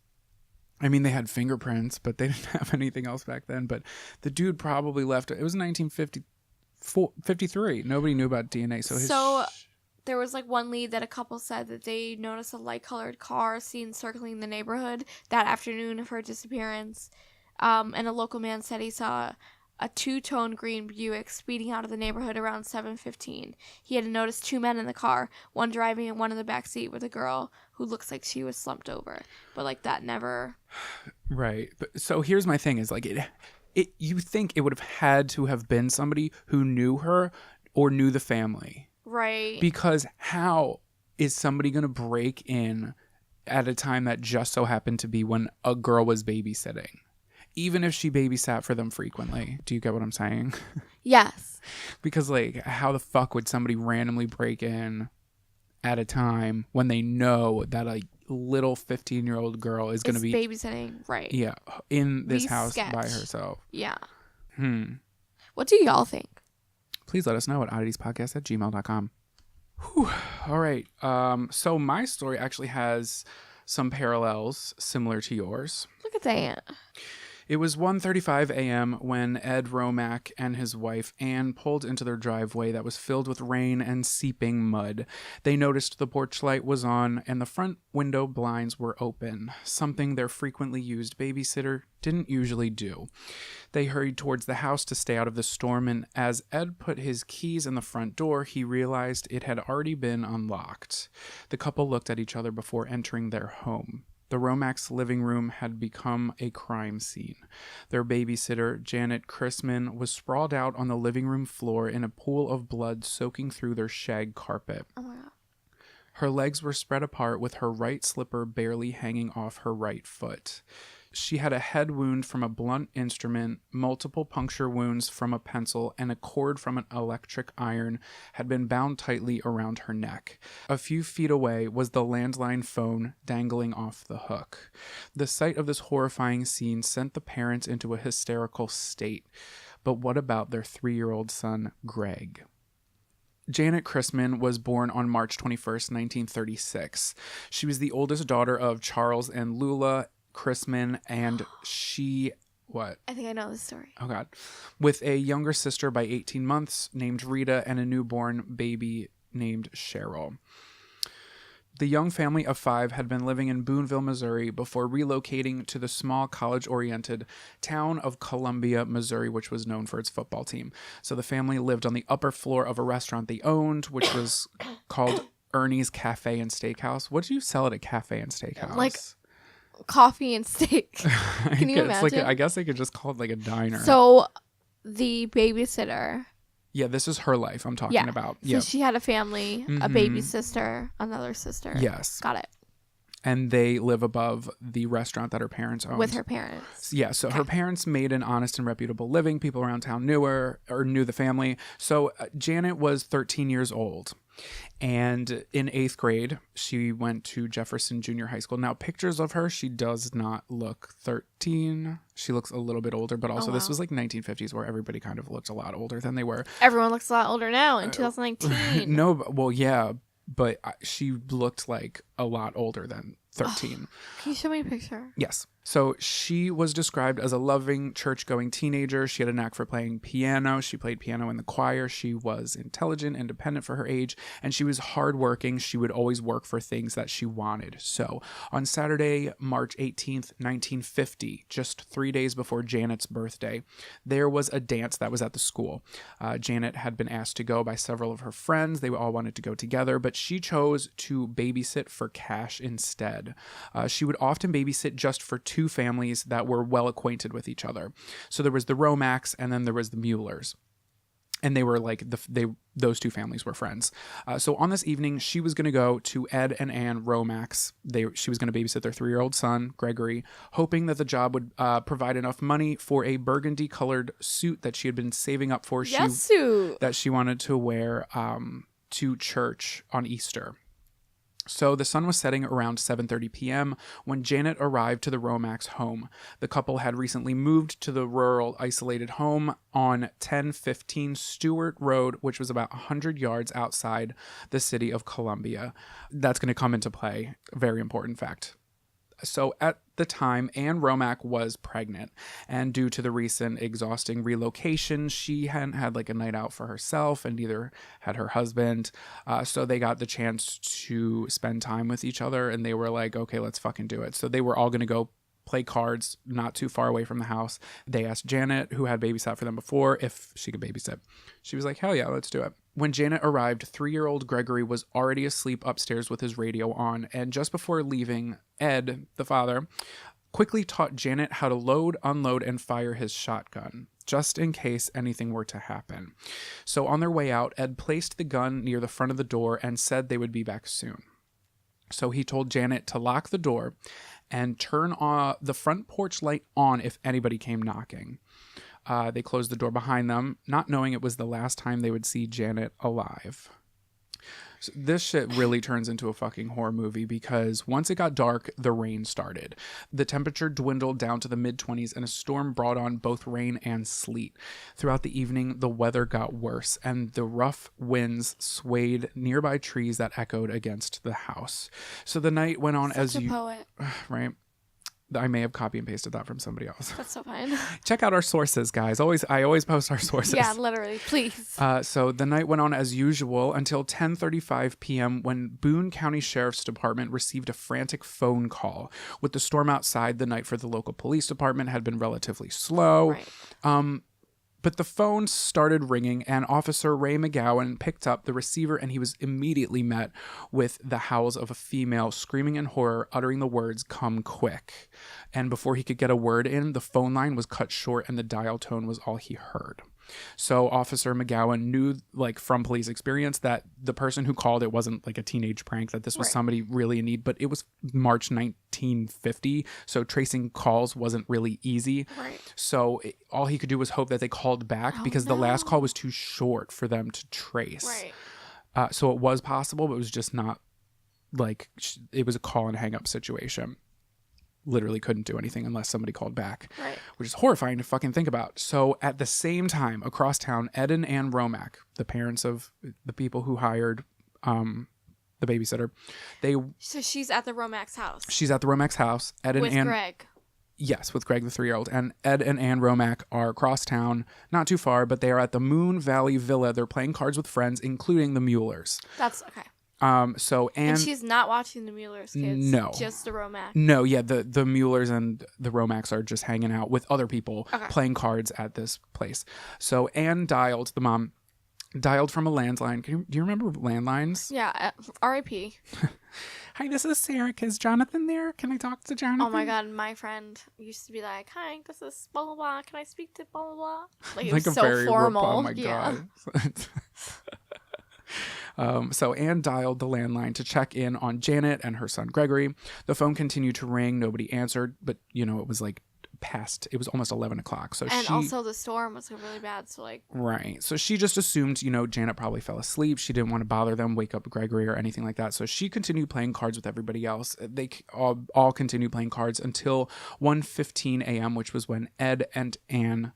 I mean, they had fingerprints, but they didn't have anything else back then. But the dude probably left. It was 1953. Nobody knew about DNA. So there was like one lead that a couple said that they noticed a light-colored car seen circling the neighborhood that afternoon of her disappearance. And a local man said he saw a two-tone green Buick speeding out of the neighborhood around 7:15. He had noticed two men in the car, one driving and one in the back seat with a girl who looks like she was slumped over. But like that never. Right. But, so here's my thing: is like you think it would have had to have been somebody who knew her or knew the family, right? Because how is somebody going to break in at a time that just so happened to be when a girl was babysitting? Even if she babysat for them frequently. Do you get what I'm saying? Yes. Because, like, how the fuck would somebody randomly break in at a time when they know that a little 15-year-old girl is going to be babysitting, right? Yeah, in this house by herself. Yeah. What do y'all think? Please let us know at odditiespodcast@gmail.com. All right. So my story actually has some parallels similar to yours. Look at that. It was 1:35 a.m. when Ed Romack and his wife Anne pulled into their driveway that was filled with rain and seeping mud. They noticed the porch light was on and the front window blinds were open, something their frequently used babysitter didn't usually do. They hurried towards the house to stay out of the storm, and as Ed put his keys in the front door, he realized it had already been unlocked. The couple looked at each other before entering their home. The Romacks' living room had become a crime scene. Their babysitter, Janet Chrisman, was sprawled out on the living room floor in a pool of blood soaking through their shag carpet. Oh my God. Her legs were spread apart with her right slipper barely hanging off her right foot. She had a head wound from a blunt instrument, multiple puncture wounds from a pencil, and a cord from an electric iron had been bound tightly around her neck. A few feet away was the landline phone dangling off the hook. The sight of this horrifying scene sent the parents into a hysterical state. But what about their 3-year-old son, Greg? Janet Chrisman was born on March 21st, 1936. She was the oldest daughter of Charles and Lula Chrisman, and she, what? I think I know this story. Oh, God. With a younger sister by 18 months named Rita and a newborn baby named Cheryl. The young family of 5 had been living in Boonville, Missouri before relocating to the small college-oriented town of Columbia, Missouri, which was known for its football team. So the family lived on the upper floor of a restaurant they owned, which was called Ernie's Cafe and Steakhouse. What do you sell at a cafe and steakhouse? Like coffee and steak. Can you imagine? I guess they could just call it like a diner. So the babysitter. Yeah, this is her life I'm talking about. So she had a family, a baby sister, another sister. Yes. Got it. And they live above the restaurant that her parents owned. With her parents. Yeah, so her parents made an honest and reputable living. People around town knew her or knew the family. So Janet was 13 years old. And in 8th grade, she went to Jefferson Junior High School. Now, pictures of her, she does not look 13. She looks a little bit older, but also this was like 1950s where everybody kind of looked a lot older than they were. Everyone looks a lot older now in 2019. No, well, yeah, but she looked like a lot older than 13. Can you show me a picture? Yes. So she was described as a loving, church-going teenager. She had a knack for playing piano. She played piano in the choir. She was intelligent, independent for her age, and she was hardworking. She would always work for things that she wanted. So on Saturday, March 18th, 1950, just 3 days before Janet's birthday, there was a dance that was at the school. Janet had been asked to go by several of her friends. They all wanted to go together, but she chose to babysit for cash instead. She would often babysit just for 2 families that were well acquainted with each other. So there was the Romacks and then there was the Muellers. And they were like, those 2 families were friends. So on this evening, she was going to go to Ed and Ann Romacks. She was going to babysit their 3-year-old son, Gregory, hoping that the job would provide enough money for a burgundy-colored suit that she had been saving up for. Yes, suit. That she wanted to wear to church on Easter. So the sun was setting around 7:30 p.m. when Janet arrived to the Romax home. The couple had recently moved to the rural isolated home on 1015 Stewart Road, which was about 100 yards outside the city of Columbia. That's going to come into play. Very important fact. So at the time, Anne Romack was pregnant, and due to the recent exhausting relocation, she hadn't had like a night out for herself, and neither had her husband. So they got the chance to spend time with each other, and they were like, okay, let's fucking do it. So they were all going to go play cards not too far away from the house. They asked Janet, who had babysat for them before, if she could babysit. She was like, hell yeah, let's do it. When Janet arrived, 3-year-old Gregory was already asleep upstairs with his radio on, and just before leaving, Ed, the father, quickly taught Janet how to load, unload, and fire his shotgun, just in case anything were to happen. So on their way out, Ed placed the gun near the front of the door and said they would be back soon. So he told Janet to lock the door and turn the front porch light on if anybody came knocking. They closed the door behind them, not knowing it was the last time they would see Janet alive. So this shit really turns into a fucking horror movie because once it got dark, the rain started. The temperature dwindled down to the mid-20s and a storm brought on both rain and sleet. Throughout the evening, the weather got worse and the rough winds swayed nearby trees that echoed against the house. So the night went on as you... poet. Right? I may have copy and pasted that from somebody else. That's so fine. Check out our sources, guys. I always post our sources. Yeah, literally, please. So the night went on as usual until 10:35 p.m. when Boone County Sheriff's Department received a frantic phone call. With the storm outside, the night for the local police department had been relatively slow. Right. But the phone started ringing, and Officer Ray McGowan picked up the receiver, and he was immediately met with the howls of a female screaming in horror, uttering the words, "Come quick." And before he could get a word in, the phone line was cut short, and the dial tone was all he heard. So Officer McGowan knew, like, from police experience that the person who called, it wasn't like a teenage prank, that this was somebody really in need, but it was March 1950, so tracing calls wasn't really easy. Right. So all he could do was hope that they called back because the last call was too short for them to trace. Right. So it was possible, but it was just not like, it was a call and hang up situation. Literally couldn't do anything unless somebody called back, Right. which is horrifying to fucking think about. So at the same time, across town, Ed and Ann Romack, the parents of the people who hired the babysitter, So she's at the Romax house. she's at the Romack's house. Ed and With Ann, Greg. yes, with Greg, the 3-year-old, and Ed and Ann Romack are across town, not too far, but they are at the Moon Valley Villa. They're playing cards with friends, including the Muellers. That's okay. So Ann, And she's not watching the Muellers kids. No. Just the Romax. no, yeah, the Muellers and the Romacks are just hanging out with other people playing cards at this place. So Ann dialed, the mom dialed from a landline. Do you remember landlines? Yeah. R.I.P. Hi, this is Sarah. Is Jonathan there? Can I talk to Jonathan? Oh my God. My friend used to be like, "Hi, this is blah, blah, blah. Can I speak to blah, blah, blah?" Like, it was so formal. Oh my Yeah. God. So Anne dialed the landline to check in on Janet and her son Gregory. The phone continued to ring. Nobody answered, but it was like it was almost 11 o'clock. So And also the storm was really bad. So like, right. So she just assumed, Janet probably fell asleep. She didn't want to bother them, wake up Gregory or anything like that. So she continued playing cards with everybody else. They all continued playing cards until 1:15 a.m., which was when Ed and Ann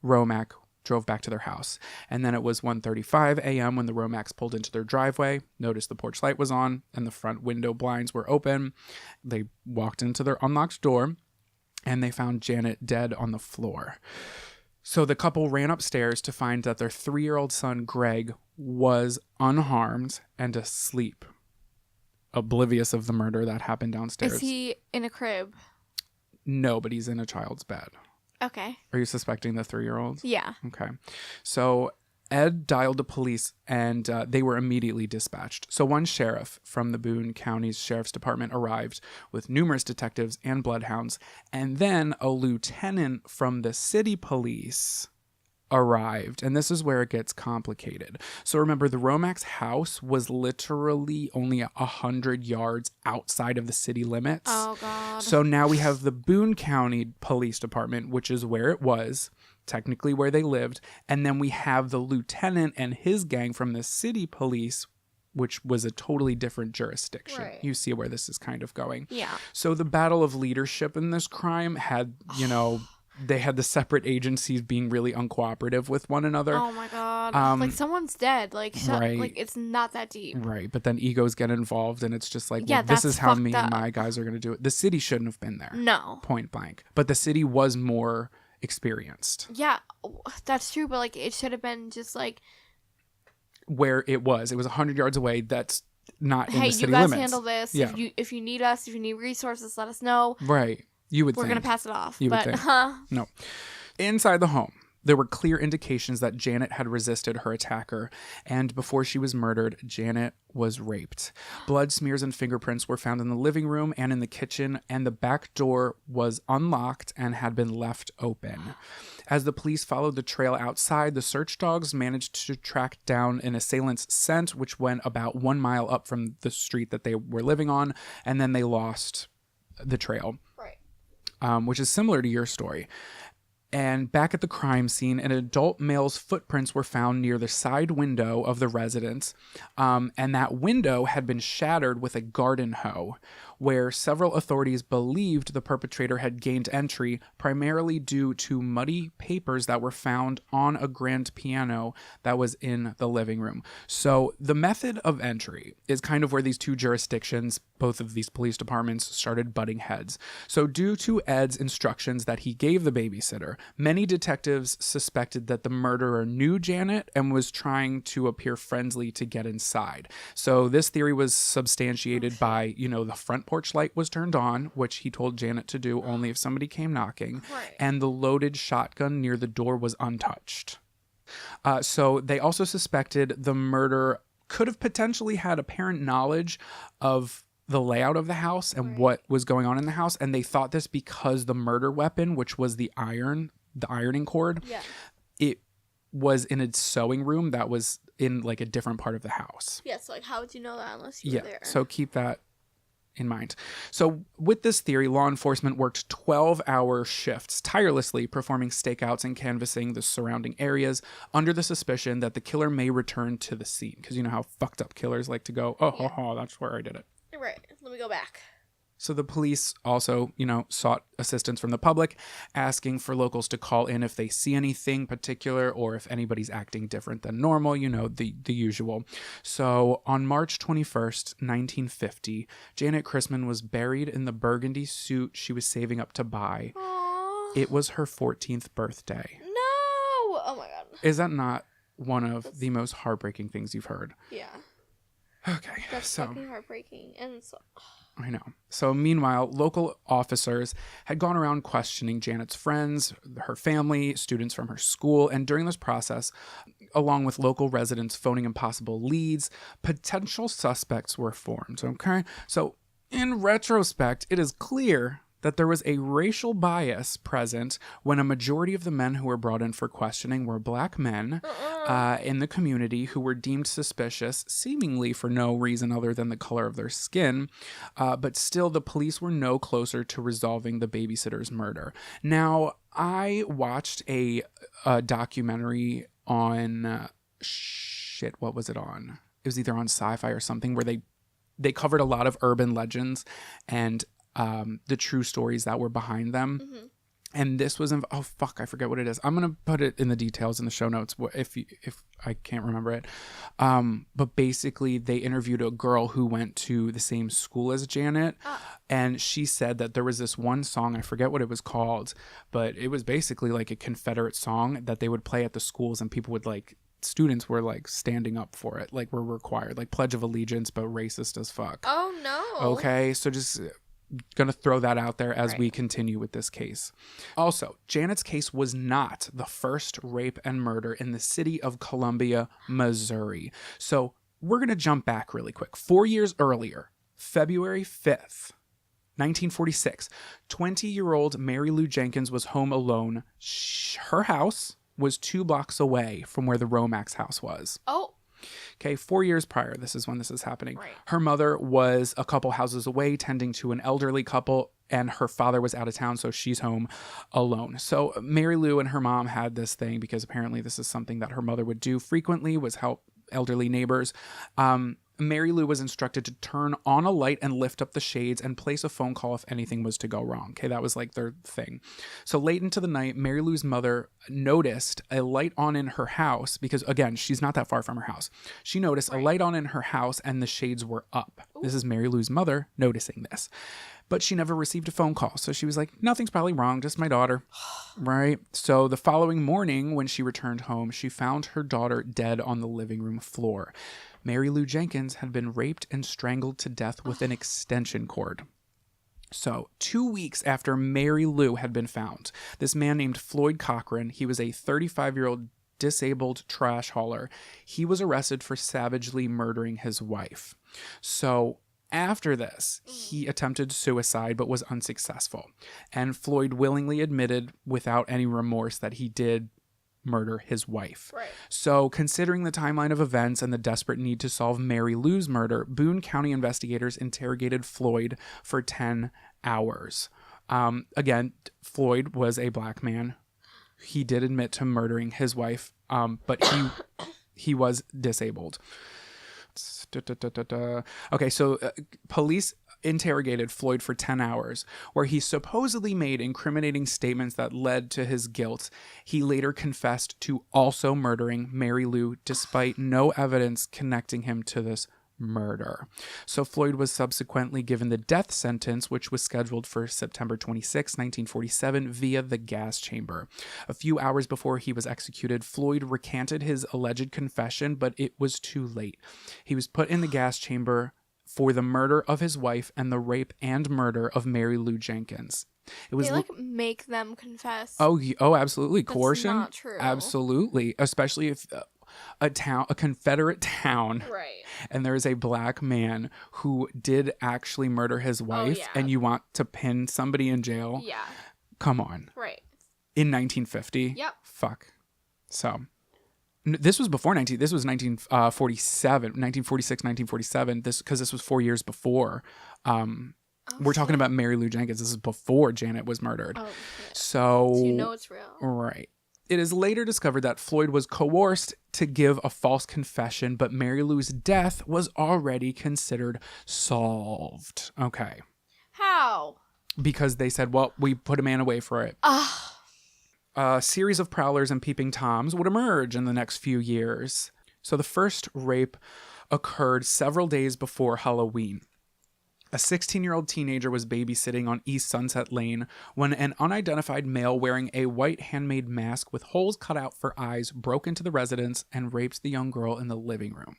Romack drove back to their house. And then it was 1:35 a.m. when the Romacks pulled into their driveway, noticed the porch light was on, and the front window blinds were open. They walked into their unlocked door, and they found Janet dead on the floor. So the couple ran upstairs to find that their 3-year-old son, Greg, was unharmed and asleep, oblivious of the murder that happened downstairs. is he in a crib? No, but he's in a child's bed. Okay. Are you suspecting the 3-year-old? Yeah. Okay. So Ed dialed the police, and they were immediately dispatched. So one sheriff from the Boone County's Sheriff's Department arrived with numerous detectives and bloodhounds, and then a lieutenant from the city police arrived, and this is where it gets complicated. So remember, the Romack's house was literally only 100 yards outside of the city limits. Oh, God. So now we have the Boone County Police Department, which is where it was, technically where they lived, and then we have the lieutenant and his gang from the city police, which was a totally different jurisdiction. Right. You see where this is kind of going. Yeah. So the battle of leadership in this crime had, they had the separate agencies being really uncooperative with one another. Oh my god. Like someone's dead. Like right. like it's not that deep. Right. But then egos get involved and it's just like, Yeah, well, this is how fucked me up. and my guys are going to do it. The city shouldn't have been there. No. Point blank. But the city was more experienced. Yeah, that's true, but like it should have been just like, where it was 100 yards away. That's not in hey, the city you guys limits. handle this. Yeah. If you need us, if you need resources, let us know. Right. You would We're think. gonna pass it off. You would But think. No. Inside the home, there were clear indications that Janet had resisted her attacker, and before she was murdered, Janet was raped. Blood smears and fingerprints were found in the living room and in the kitchen, and the back door was unlocked and had been left open. As the police followed the trail outside, the search dogs managed to track down an assailant's scent, which went about 1 mile up from the street that they were living on, and then they lost the trail. right. Which is similar to your story. And back at the crime scene, an adult male's footprints were found near the side window of the residence. And that window had been shattered with a garden hoe, where several authorities believed the perpetrator had gained entry, primarily due to muddy papers that were found on a grand piano that was in the living room. So the method of entry is kind of where these two jurisdictions, both of these police departments, started butting heads. So due to Ed's instructions that he gave the babysitter, many detectives suspected that the murderer knew Janet and was trying to appear friendly to get inside. So this theory was substantiated by, the front porch light was turned on, which he told Janet to do only if somebody came knocking, Right. and the loaded shotgun near the door was untouched. So they also suspected the murderer could have potentially had apparent knowledge of the layout of the house and Right. what was going on in the house, and they thought this because the murder weapon, which was the ironing cord, Yeah. it was in a sewing room that was in like a different part of the house. Yeah. So like, how would you know that unless you were there? So keep that in mind. So with this theory, law enforcement worked 12-hour shifts tirelessly, performing stakeouts and canvassing the surrounding areas under the suspicion that the killer may return to the scene. Because you know how fucked up killers like to go, that's where I did it. Right. Let me go back. So the police also, sought assistance from the public, asking for locals to call in if they see anything particular or if anybody's acting different than normal, the usual. So on March 21st, 1950, Janet Chrisman was buried in the burgundy suit she was saving up to buy. Aww. It was her 14th birthday. No. Oh my god. Is that not one of the most heartbreaking things you've heard? Yeah. Okay, That's fucking heartbreaking. And so. I know. So meanwhile, local officers had gone around questioning Janet's friends, her family, students from her school, and during this process, along with local residents phoning impossible leads, potential suspects were formed, okay? So in retrospect, it is clear that there was a racial bias present when a majority of the men who were brought in for questioning were black men in the community who were deemed suspicious, seemingly for no reason other than the color of their skin. But still, the police were no closer to resolving the babysitter's murder. Now, I watched a documentary on, what was it on? It was either on Sci-Fi or something, where they covered a lot of urban legends and the true stories that were behind them. Mm-hmm. And this was, I forget what it is. I'm going to put it in the details in the show notes if I can't remember it. But basically they interviewed a girl who went to the same school as Janet. And she said that there was this one song, I forget what it was called, but it was basically like a Confederate song that they would play at the schools, and people would students were standing up for it, were required, Pledge of Allegiance, but racist as fuck. Oh no. Okay. So just gonna throw that out there as Right. we continue with this case. Also, Janet's case was not the first rape and murder in the city of Columbia, Missouri. So we're gonna jump back really quick. 4 years earlier, February 5th, 1946, 20-year-old Mary Lou Jenkins was home alone. Her house was 2 blocks away from where the Romax house was. Oh. Okay, 4 years prior, this is when this is happening. Right. Her mother was a couple houses away tending to an elderly couple, and her father was out of town, so she's home alone. So Mary Lou and her mom had this thing, because apparently this is something that her mother would do frequently, was help elderly neighbors. Mary Lou was instructed to turn on a light and lift up the shades and place a phone call if anything was to go wrong. Okay, that was like their thing. So late into the night, Mary Lou's mother noticed a light on in her house because, again, she's not that far from her house. She noticed a light on in her house and the shades were up. Ooh. This is Mary Lou's mother noticing this. But she never received a phone call. So she was like, nothing's probably wrong, just my daughter. Right? So the following morning, when she returned home, she found her daughter dead on the living room floor. Mary Lou Jenkins had been raped and strangled to death with an extension cord. So 2 weeks after Mary Lou had been found, this man named Floyd Cochran, he was a 35-year-old disabled trash hauler. He was arrested for savagely murdering his wife. So after this, he attempted suicide but was unsuccessful. And Floyd willingly admitted without any remorse that he did murder his wife. Right. So considering the timeline of events and the desperate need to solve Mary Lou's murder, Boone County investigators interrogated Floyd for 10 hours. Again, Floyd was a black man. He did admit to murdering his wife, but he was disabled. Okay, so police interrogated Floyd for 10 hours, where he supposedly made incriminating statements that led to his guilt. He later confessed to also murdering Mary Lou, despite no evidence connecting him to this murder. So Floyd was subsequently given the death sentence, which was scheduled for September 26, 1947, via the gas chamber. A few hours before he was executed, Floyd recanted his alleged confession, but it was too late. He was put in the gas chamber for the murder of his wife and the rape and murder of Mary Lou Jenkins. It was they make them confess. Oh, absolutely. That's Coercion. Not true. Absolutely. Especially if a Confederate town, right? And there's a black man who did actually murder his wife, and you want to pin somebody in jail. Yeah. Come on. Right. In 1950. Yep. Fuck. So this was before this was 1946, 1947. Because this was 4 years before. We're talking about Mary Lou Jenkins. This is before Janet was murdered. Oh, shit. So you know it's real. Right. It is later discovered that Floyd was coerced to give a false confession, but Mary Lou's death was already considered solved. Okay. How? Because they said, well, we put a man away for it. A series of prowlers and peeping toms would emerge in the next few years. So the first rape occurred several days before Halloween. A 16-year-old teenager was babysitting on East Sunset Lane when an unidentified male wearing a white handmade mask with holes cut out for eyes broke into the residence and raped the young girl in the living room.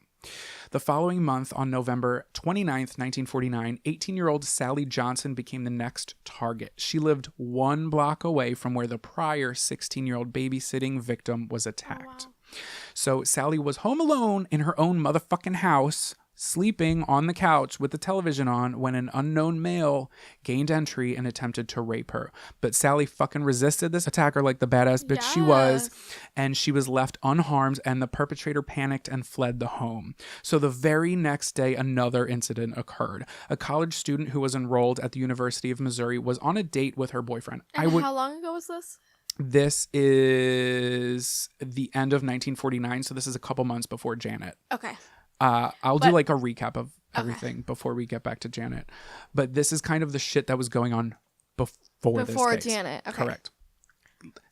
The following month, on November 29th, 1949, 18-year-old Sally Johnson became the next target. She lived 1 block away from where the prior 16-year-old babysitting victim was attacked. Oh, wow. So Sally was home alone in her own motherfucking house, sleeping on the couch with the television on, when an unknown male gained entry and attempted to rape her. But Sally fucking resisted this attacker like the badass bitch she was, and she was left unharmed, and the perpetrator panicked and fled the home. So the very next day, another incident occurred. A college student who was enrolled at the University of Missouri was on a date with her boyfriend. And how long ago was this? This is the end of 1949, so this is a couple months before Janet. Okay. I'll do like a recap of everything before we get back to Janet. But this is kind of the shit that was going on before this case. Janet. Okay. Correct.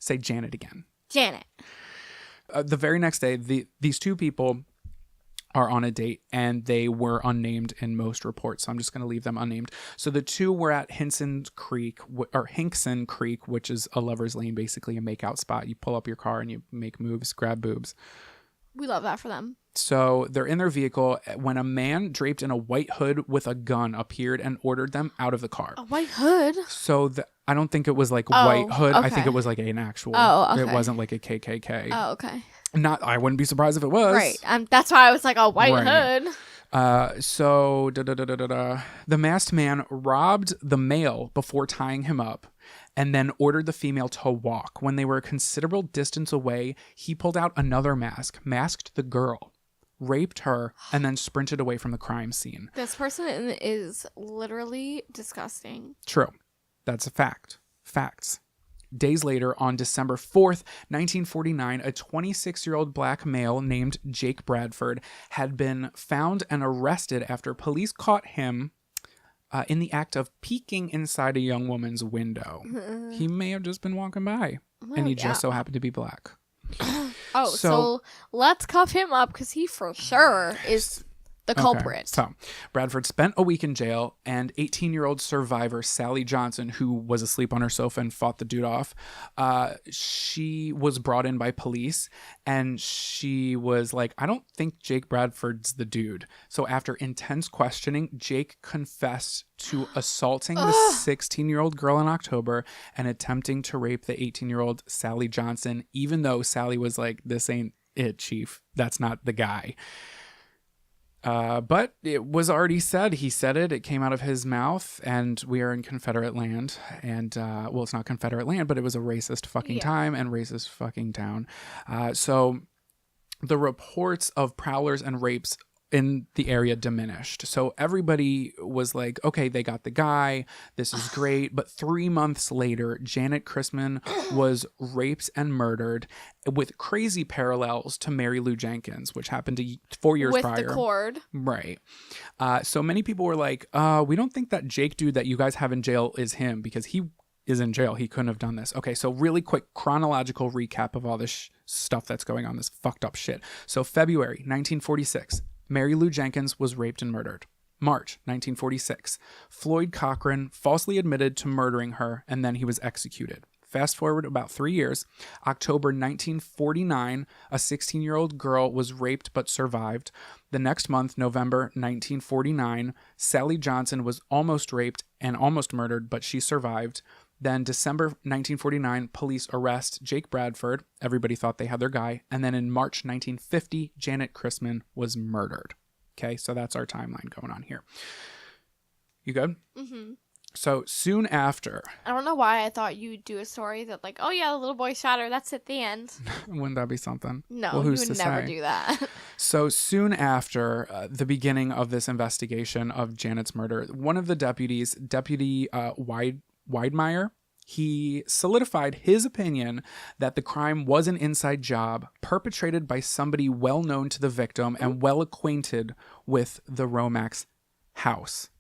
Say Janet again. Janet. The very next day, these two people are on a date, and they were unnamed in most reports. So I'm just going to leave them unnamed. So the two were at Hinkson Creek, which is a lover's lane, basically a makeout spot. You pull up your car and you make moves, grab boobs. We love that for them. So they're in their vehicle when a man draped in a white hood with a gun appeared and ordered them out of the car. A white hood? So I don't think it was like white hood. Okay. I think it was like an actual. Oh, okay. It wasn't like a KKK. Oh, okay. I wouldn't be surprised if it was. Right. That's why I was like, a white hood. So the masked man robbed the male before tying him up, and then ordered the female to walk. When they were a considerable distance away, he pulled out another mask, masked the girl, raped her, and then sprinted away from the crime scene. This person is literally disgusting. True. That's a fact. Facts. days later, on December 4th, 1949, a 26-year-old black male named Jake Bradford had been found and arrested after police caught him in the act of peeking inside a young woman's window. He may have just been walking by, and he just so happened to be black. So let's cuff him up because he for sure is the culprit. So Bradford spent a week in jail, and 18-year-old survivor Sally Johnson, who was asleep on her sofa and fought the dude off, she was brought in by police, and she was like, I don't think Jake Bradford's the dude. So after intense questioning, Jake confessed to assaulting the 16-year-old girl in October and attempting to rape the 18-year-old Sally Johnson, even though Sally was like, this ain't it, chief. That's not the guy. But it was already said. He said it. It came out of his mouth, and we are in Confederate land. And, well, it's not Confederate land, but it was a racist fucking time and racist fucking town. So the reports of prowlers and rapes in the area diminished. So everybody was like, okay, they got the guy. This is great. But 3 months later, Janet Chrisman was raped and murdered with crazy parallels to Mary Lou Jenkins, which happened 4 years prior. With the cord. Right. So many people were like, we don't think that Jake dude that you guys have in jail is him because he is in jail. He couldn't have done this. Okay, so really quick chronological recap of all this stuff that's going on, this fucked up shit. So February 1946. Mary Lou Jenkins was raped and murdered. March 1946. Floyd Cochran falsely admitted to murdering her, and then he was executed. Fast forward about 3 years. October 1949, a 16-year-old girl was raped but survived. The next month, November 1949, Sally Johnson was almost raped and almost murdered, but she survived. Then December 1949, police arrest Jake Bradford. Everybody thought they had their guy. And then in March 1950, Janet Chrisman was murdered. Okay, so that's our timeline going on here. You good? Mm-hmm. So soon after... I don't know why I thought you'd do a story that like, oh yeah, the little boy shot her. That's at the end. Wouldn't that be something? No, well, who's you would to never say? do that. So soon after the beginning of this investigation of Janet's murder, one of the deputies, Deputy Weidmeyer, he solidified his opinion that the crime was an inside job perpetrated by somebody well known to the victim and well acquainted with the Romax house,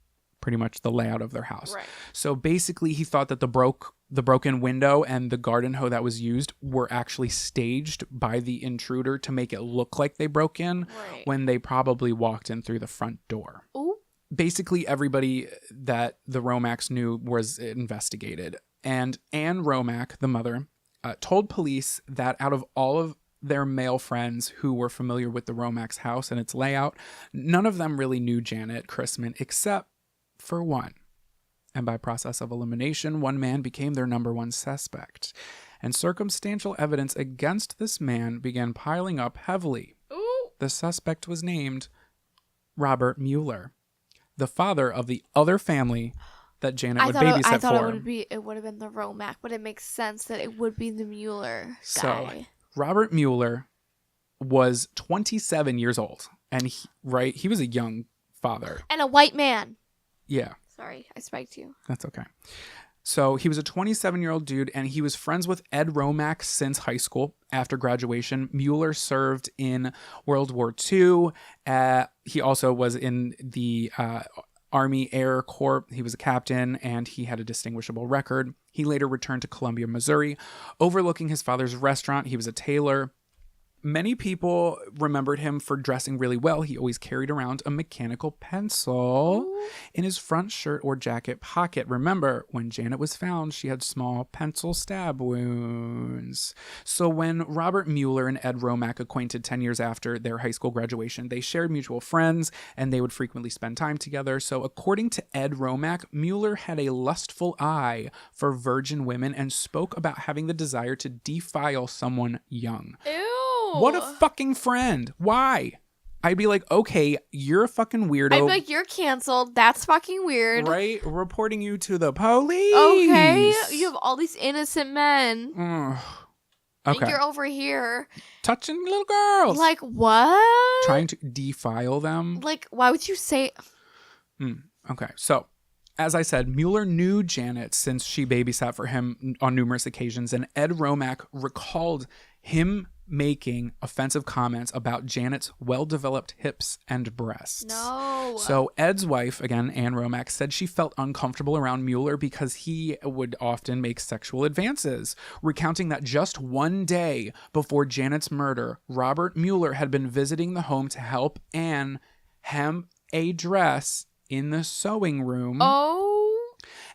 pretty much the layout of their house. Right. So basically he thought that the broken window and the garden hoe that was used were actually staged by the intruder to make it look like they broke in when they probably walked in through the front door. Ooh. Basically everybody that the Romax knew was investigated. And Anne Romack, the mother, told police that out of all of their male friends who were familiar with the Romax house and its layout, none of them really knew Janet Chrisman except for one. And by process of elimination, one man became their number one suspect. And circumstantial evidence against this man began piling up heavily. Ooh. The suspect was named Robert Mueller, the father of the other family that Janet would babysit for. I thought it would have been the Romack, but it makes sense that it would be the Mueller guy. So Robert Mueller was 27 years old, and he was a young father. And a white man. Yeah. Sorry, I spiked you. That's okay. So he was a 27-year-old dude, and he was friends with Ed Romack since high school. After graduation, Mueller served in World War II. He also was in the Army Air Corps. He was a captain, and he had a distinguishable record. He later returned to Columbia, Missouri. Overlooking his father's restaurant, he was a tailor. Many people remembered him for dressing really well. He always carried around a mechanical pencil in his front shirt or jacket pocket. Remember, when Janet was found, she had small pencil stab wounds. So when Robert Mueller and Ed Romack acquainted 10 years after their high school graduation, they shared mutual friends and they would frequently spend time together. So according to Ed Romack, Mueller had a lustful eye for virgin women and spoke about having the desire to defile someone young. Ew. What a fucking friend. Why? I'd be like, okay, you're a fucking weirdo. I'd be like, you're canceled. That's fucking weird. Right? Reporting you to the police. Okay. You have all these innocent men. Okay. And you're over here. Touching little girls. Like, what? Trying to defile them. Like, why would you say... Okay. So, As I said, Mueller knew Janet since she babysat for him on numerous occasions, and Ed Romack recalled him making offensive comments about Janet's well-developed hips and breasts. No. So Ed's wife, again, Ann Romack, said she felt uncomfortable around Mueller because he would often make sexual advances, recounting that just one day before Janet's murder, Robert Mueller had been visiting the home to help Ann hem a dress in the sewing room. Oh.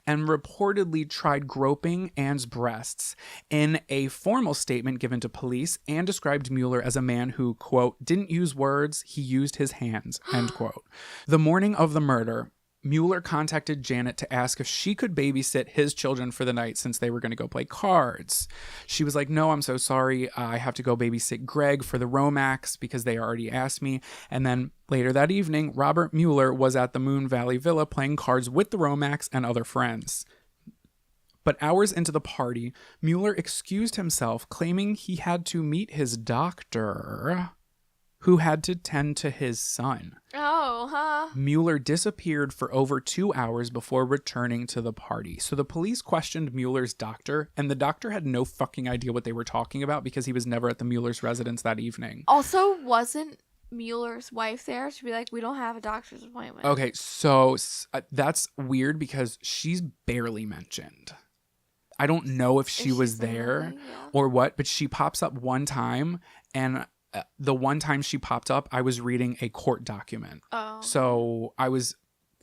And reportedly tried groping Ann's breasts. In a formal statement given to police, Ann described Mueller as a man who, quote, didn't use words, he used his hands, end quote. The morning of the murder, Mueller contacted Janet to ask if she could babysit his children for the night since they were going to go play cards. She was like, no, I'm so sorry. I have to go babysit Greg for the Romacks because they already asked me. And then later that evening, Robert Mueller was at the Moon Valley Villa playing cards with the Romacks and other friends. But hours into the party, Mueller excused himself, claiming he had to meet his doctor, who had to tend to his son. Oh, huh? Mueller disappeared for over 2 hours before returning to the party. So the police questioned Mueller's doctor, and the doctor had no fucking idea what they were talking about because he was never at the Mueller's residence that evening. Also, wasn't Mueller's wife there to be like, we don't have a doctor's appointment? Okay, so that's weird because she's barely mentioned. I don't know if she was there or what, but she pops up one time, and the one time she popped up, I was reading a court document. Oh. So I was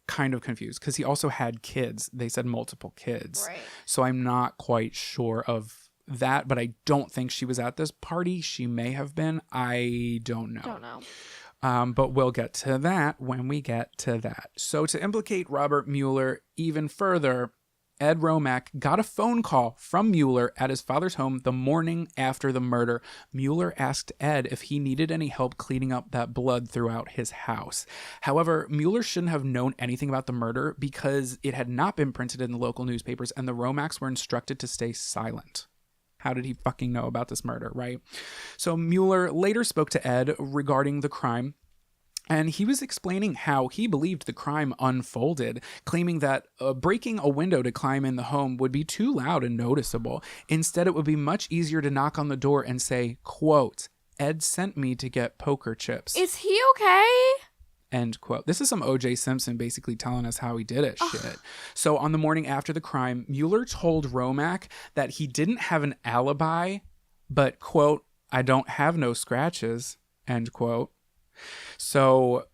kind of confused because he also had kids. They said multiple kids. Right. So I'm not quite sure of that, but I don't think she was at this party. She may have been. I don't know. Don't know. But we'll get to that when we get to that. So to implicate Robert Mueller even further, Ed Romack got a phone call from Mueller at his father's home the morning after the murder. Mueller asked Ed if he needed any help cleaning up that blood throughout his house. However, Mueller shouldn't have known anything about the murder because it had not been printed in the local newspapers and the Romacks were instructed to stay silent. How did he fucking know about this murder, right? So Mueller later spoke to Ed regarding the crime. And he was explaining how he believed the crime unfolded, claiming that breaking a window to climb in the home would be too loud and noticeable. Instead, it would be much easier to knock on the door and say, quote, Ed sent me to get poker chips. Is he okay? End quote. This is some O.J. Simpson basically telling us how he did it. Shit. So on the morning after the crime, Mueller told Romack that he didn't have an alibi, but, quote, I don't have no scratches, end quote. So,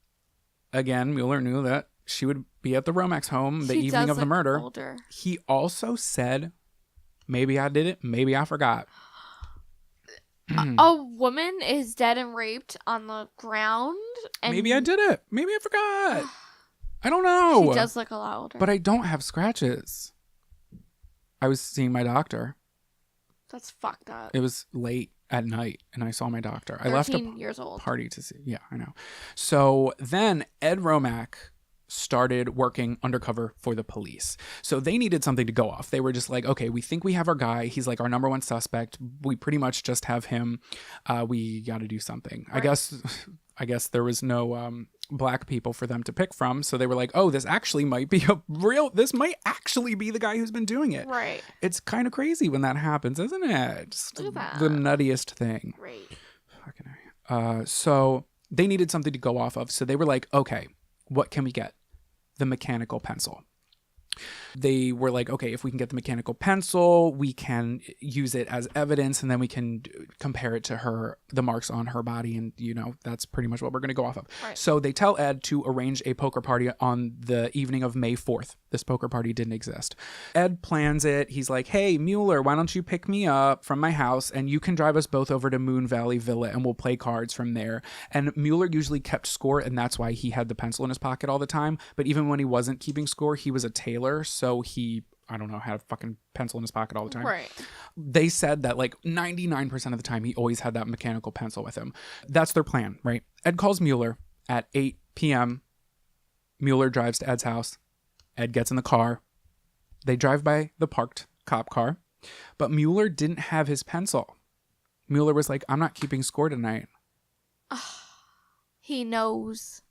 again, Mueller knew that she would be at the Romack's home the evening of the murder. Older. He also said, maybe I did it, maybe I forgot. A woman is dead and raped on the ground. And Maybe I did it. Maybe I forgot. I don't know. She does look a lot older. But I don't have scratches. I was seeing my doctor. That's fucked up. It was late at night, and I saw my doctor. I left a years old. party to see. Yeah, I know. So then Ed Romack started working undercover for the police. So they needed something to go off. They were just like, okay, we think we have our guy. He's like our number one suspect. We pretty much just have him. We got to do something. Right. I guess there was no black people for them to pick from. So they were like, oh, this actually might be this might actually be the guy who's been doing it. Right. It's kind of crazy when that happens, isn't it? Just the nuttiest thing. Right. Fucking so they needed something to go off of. So they were like, okay, what can we get? The mechanical pencil. They were like, okay, if we can get the mechanical pencil, we can use it as evidence, and then we can compare it to the marks on her body, and that's pretty much what we're going to go off of. Right. So they tell Ed to arrange a poker party on the evening of May 4th. This poker party didn't exist. Ed plans it. He's like, hey, Mueller, why don't you pick me up from my house, and you can drive us both over to Moon Valley Villa, and we'll play cards from there. And Mueller usually kept score, and that's why he had the pencil in his pocket all the time. But even when he wasn't keeping score, he was a tailor, so he, I don't know, had a fucking pencil in his pocket all the time. Right. They said that like 99% of the time he always had that mechanical pencil with him. That's their plan, right? Ed calls Mueller at 8 p.m. Mueller drives to Ed's house. Ed gets in the car. They drive by the parked cop car, but Mueller didn't have his pencil. Mueller was like, I'm not keeping score tonight. He knows.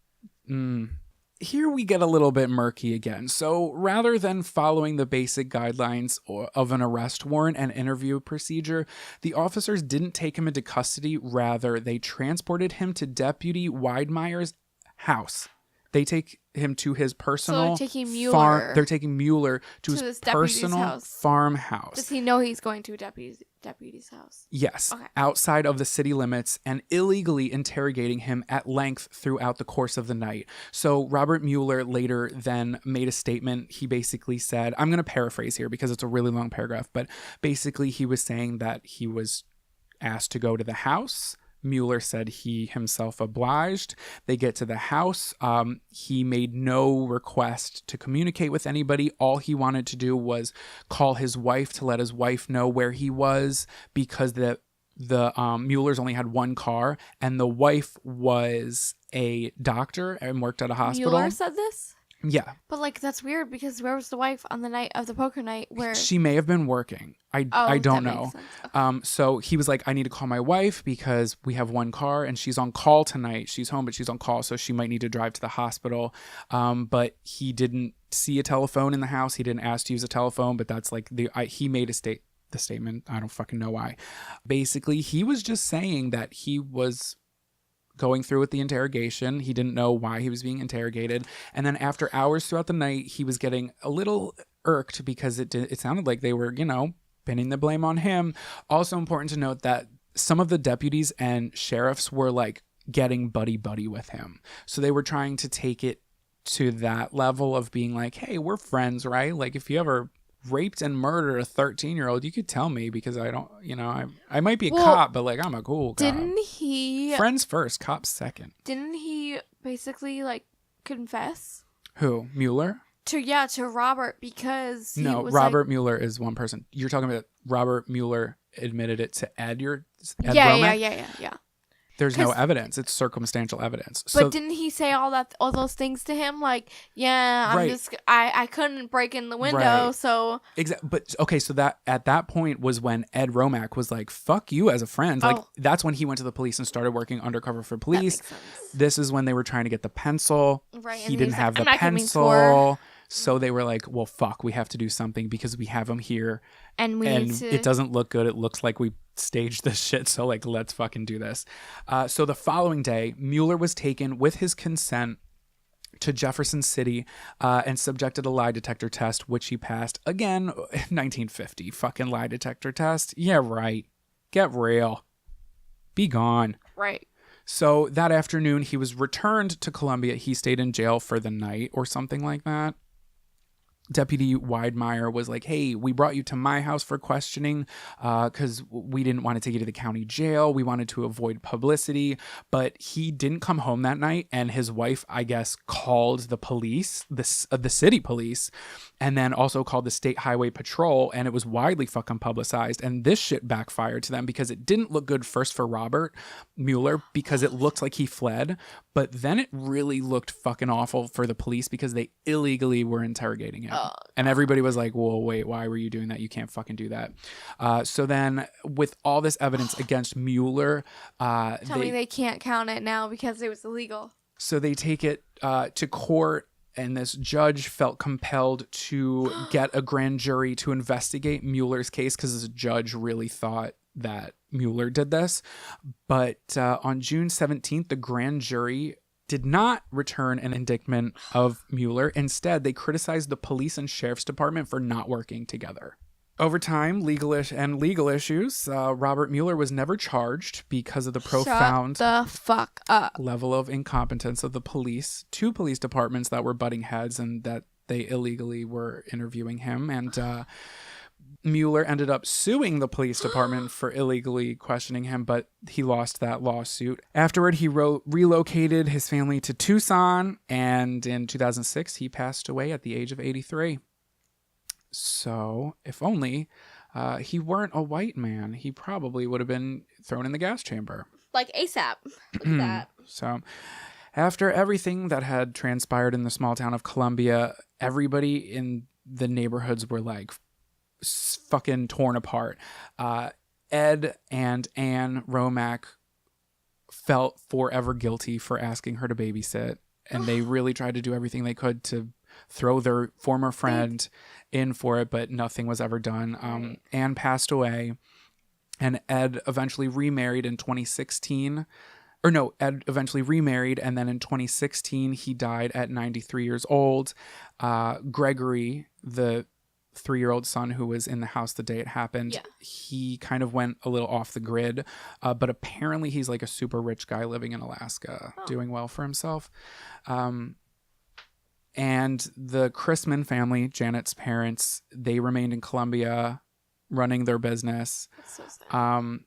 here we get a little bit murky again. So rather than following the basic guidelines of an arrest warrant and interview procedure, the officers didn't take him into custody. Rather, they transported him to Deputy Weidmeyer's house. They take him to his personal they're taking Mueller farm. They're taking Mueller to his this deputy's personal house. farmhouse. Does he know he's going to a deputy's house? Yes, Okay. outside of the city limits, and illegally interrogating him at length throughout the course of the night. So Robert Mueller later then made a statement. He basically said, I'm going to paraphrase here because it's a really long paragraph, but basically he was saying that he was asked to go to the house. Mueller said he himself obliged. They get to the house. He made no request to communicate with anybody. All he wanted to do was call his wife to let his wife know where he was, because the Muellers only had one car, and the wife was a doctor and worked at a hospital. Mueller said this? Yeah. But, like, that's weird because where was the wife on the night of the poker night where... She may have been working. I don't know. Okay. So he was like, I need to call my wife because we have one car and she's on call tonight. She's home, but she's on call, so she might need to drive to the hospital. But he didn't see a telephone in the house. He didn't ask to use a telephone, but that's like he made the statement. I don't fucking know why. Basically, he was just saying that he was going through with the interrogation. He didn't know why he was being interrogated. And then after hours throughout the night, he was getting a little irked because it sounded like they were, pinning the blame on him. Also important to note that some of the deputies and sheriffs were like getting buddy with him. So they were trying to take it to that level of being like, hey, we're friends, right? Like if you ever raped and murdered a 13-year-old, you could tell me because I don't, I might be a cop, but like I'm a cool cop. Didn't he... Friends first, cops second. Didn't he basically, like, confess? Who? Mueller? To Robert, because he No, was Robert Mueller is one person. You're talking about Robert Mueller admitted it to Ed yeah, Romack? Yeah. There's no evidence. It's circumstantial evidence. But didn't he say all those things to him? Like, yeah, I couldn't break in the window, right. So. Exactly. But okay, so that at that point was when Ed Romack was like, fuck you as a friend. Like that's when he went to the police and started working undercover for police. That makes sense. This is when they were trying to get the pencil. Right. He didn't have the pencil. So they were like, well, fuck, we have to do something because we have him here. And it doesn't look good. It looks like we staged this shit. So like, let's fucking do this. So the following day, Mueller was taken with his consent to Jefferson City and subjected to a lie detector test, which he passed. Again, 1950. Fucking lie detector test. Yeah, right. Get real. Be gone. Right. So that afternoon, he was returned to Columbia. He stayed in jail for the night or something like that. Deputy Weidmeyer was like, hey, we brought you to my house for questioning because we didn't want to take you to the county jail. We wanted to avoid publicity. But he didn't come home that night. And his wife, I guess, called the police, the city police, and then also called the State Highway Patrol. And it was widely fucking publicized. And this shit backfired to them because it didn't look good first for Robert Mueller because it looked like he fled. But then it really looked fucking awful for the police because they illegally were interrogating him. And everybody was like, whoa, wait, why were you doing that? You can't fucking do that. So then with all this evidence against Mueller, Tell me they can't count it now because it was illegal. So they take it to court, and this judge felt compelled to get a grand jury to investigate Mueller's case because this judge really thought that Mueller did this. But on June 17th, the grand jury did not return an indictment of Mueller. Instead, they criticized the police and sheriff's department for not working together. Over time, legal issues, Robert Mueller was never charged because of the profound Shut the fuck up. level of incompetence of the police, two police departments that were butting heads and that they illegally were interviewing him. And Mueller ended up suing the police department for illegally questioning him, but he lost that lawsuit. Afterward, he relocated his family to Tucson, and in 2006, he passed away at the age of 83. So, if only he weren't a white man, he probably would have been thrown in the gas chamber. Like ASAP. Look at that. So, after everything that had transpired in the small town of Columbia, everybody in the neighborhoods were like fucking torn apart. Ed and Anne Romack felt forever guilty for asking her to babysit. and they really tried to do everything they could to throw their former friend in for it, but nothing was ever done. Right. Anne passed away, and Ed eventually remarried in 2016. Or no, Ed eventually remarried, and then in 2016, he died at 93 years old. Gregory, the 3-year-old son who was in the house the day it happened, he kind of went a little off the grid, but apparently he's like a super rich guy living in Alaska, doing well for himself. And the Chrisman family, Janet's parents, they remained in Colombia running their business. That's so sad.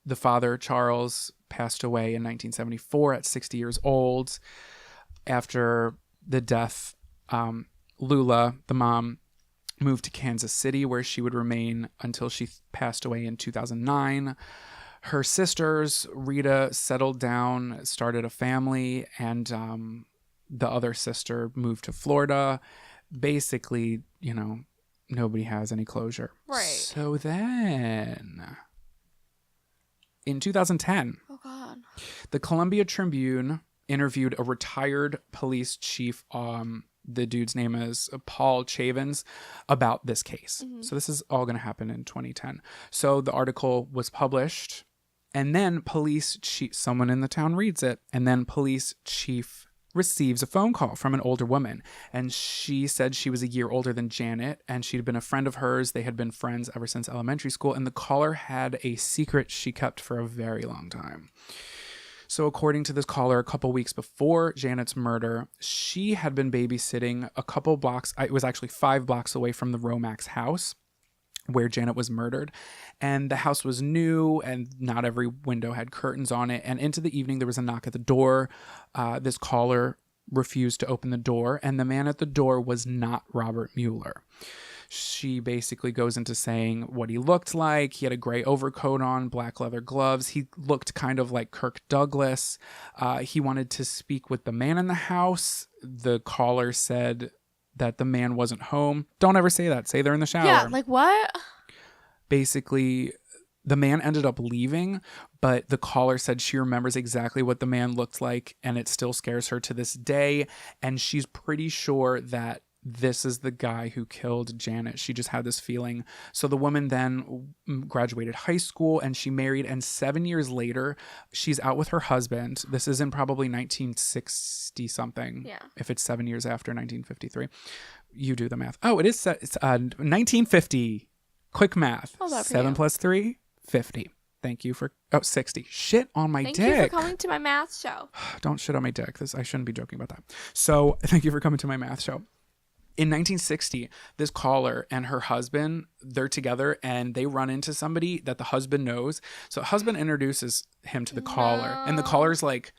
The father, Charles, passed away in 1974 at 60 years old. After the death, Lula, the mom, moved to Kansas City, where she would remain until she passed away in 2009. Her sisters, Rita, settled down, started a family, and the other sister moved to Florida. Basically, nobody has any closure. Right. So then, in 2010, Oh God. the Columbia Tribune interviewed a retired police chief, the dude's name is Paul Chavins, about this case. Mm-hmm. So this is all going to happen in 2010. So the article was published, and then police chief, someone in the town reads it, and then police chief receives a phone call from an older woman, and she said she was a year older than Janet, and she'd been a friend of hers. They had been friends ever since elementary school, and the caller had a secret she kept for a very long time. So according to this caller, a couple weeks before Janet's murder, she had been babysitting a couple blocks, it was actually 5 blocks away from the Romax house where Janet was murdered. And the house was new, and not every window had curtains on it. And into the evening, there was a knock at the door. This caller refused to open the door, and the man at the door was not Robert Mueller. She basically goes into saying what he looked like. He had a gray overcoat on, black leather gloves. He looked kind of like Kirk Douglas. He wanted to speak with the man in the house. The caller said that the man wasn't home. Don't ever say that. Say they're in the shower. Yeah, like what? Basically, the man ended up leaving, but the caller said she remembers exactly what the man looked like, and it still scares her to this day. And she's pretty sure that this is the guy who killed Janet. She just had this feeling. So the woman then graduated high school, and she married, and 7 years later, she's out with her husband. This is in probably 1960 something. Yeah. If it's 7 years after 1953. You do the math. Oh, it's 1950. Quick math. Hold up for 7 you. plus 3, 50. Thank you for 60. Shit on my Thank dick. you for coming to my math show. Don't shit on my dick. I shouldn't be joking about that. So thank you for coming to my math show. In 1960, this caller and her husband, they're together, and they run into somebody that the husband knows. So the husband introduces him to the caller, and the caller's like,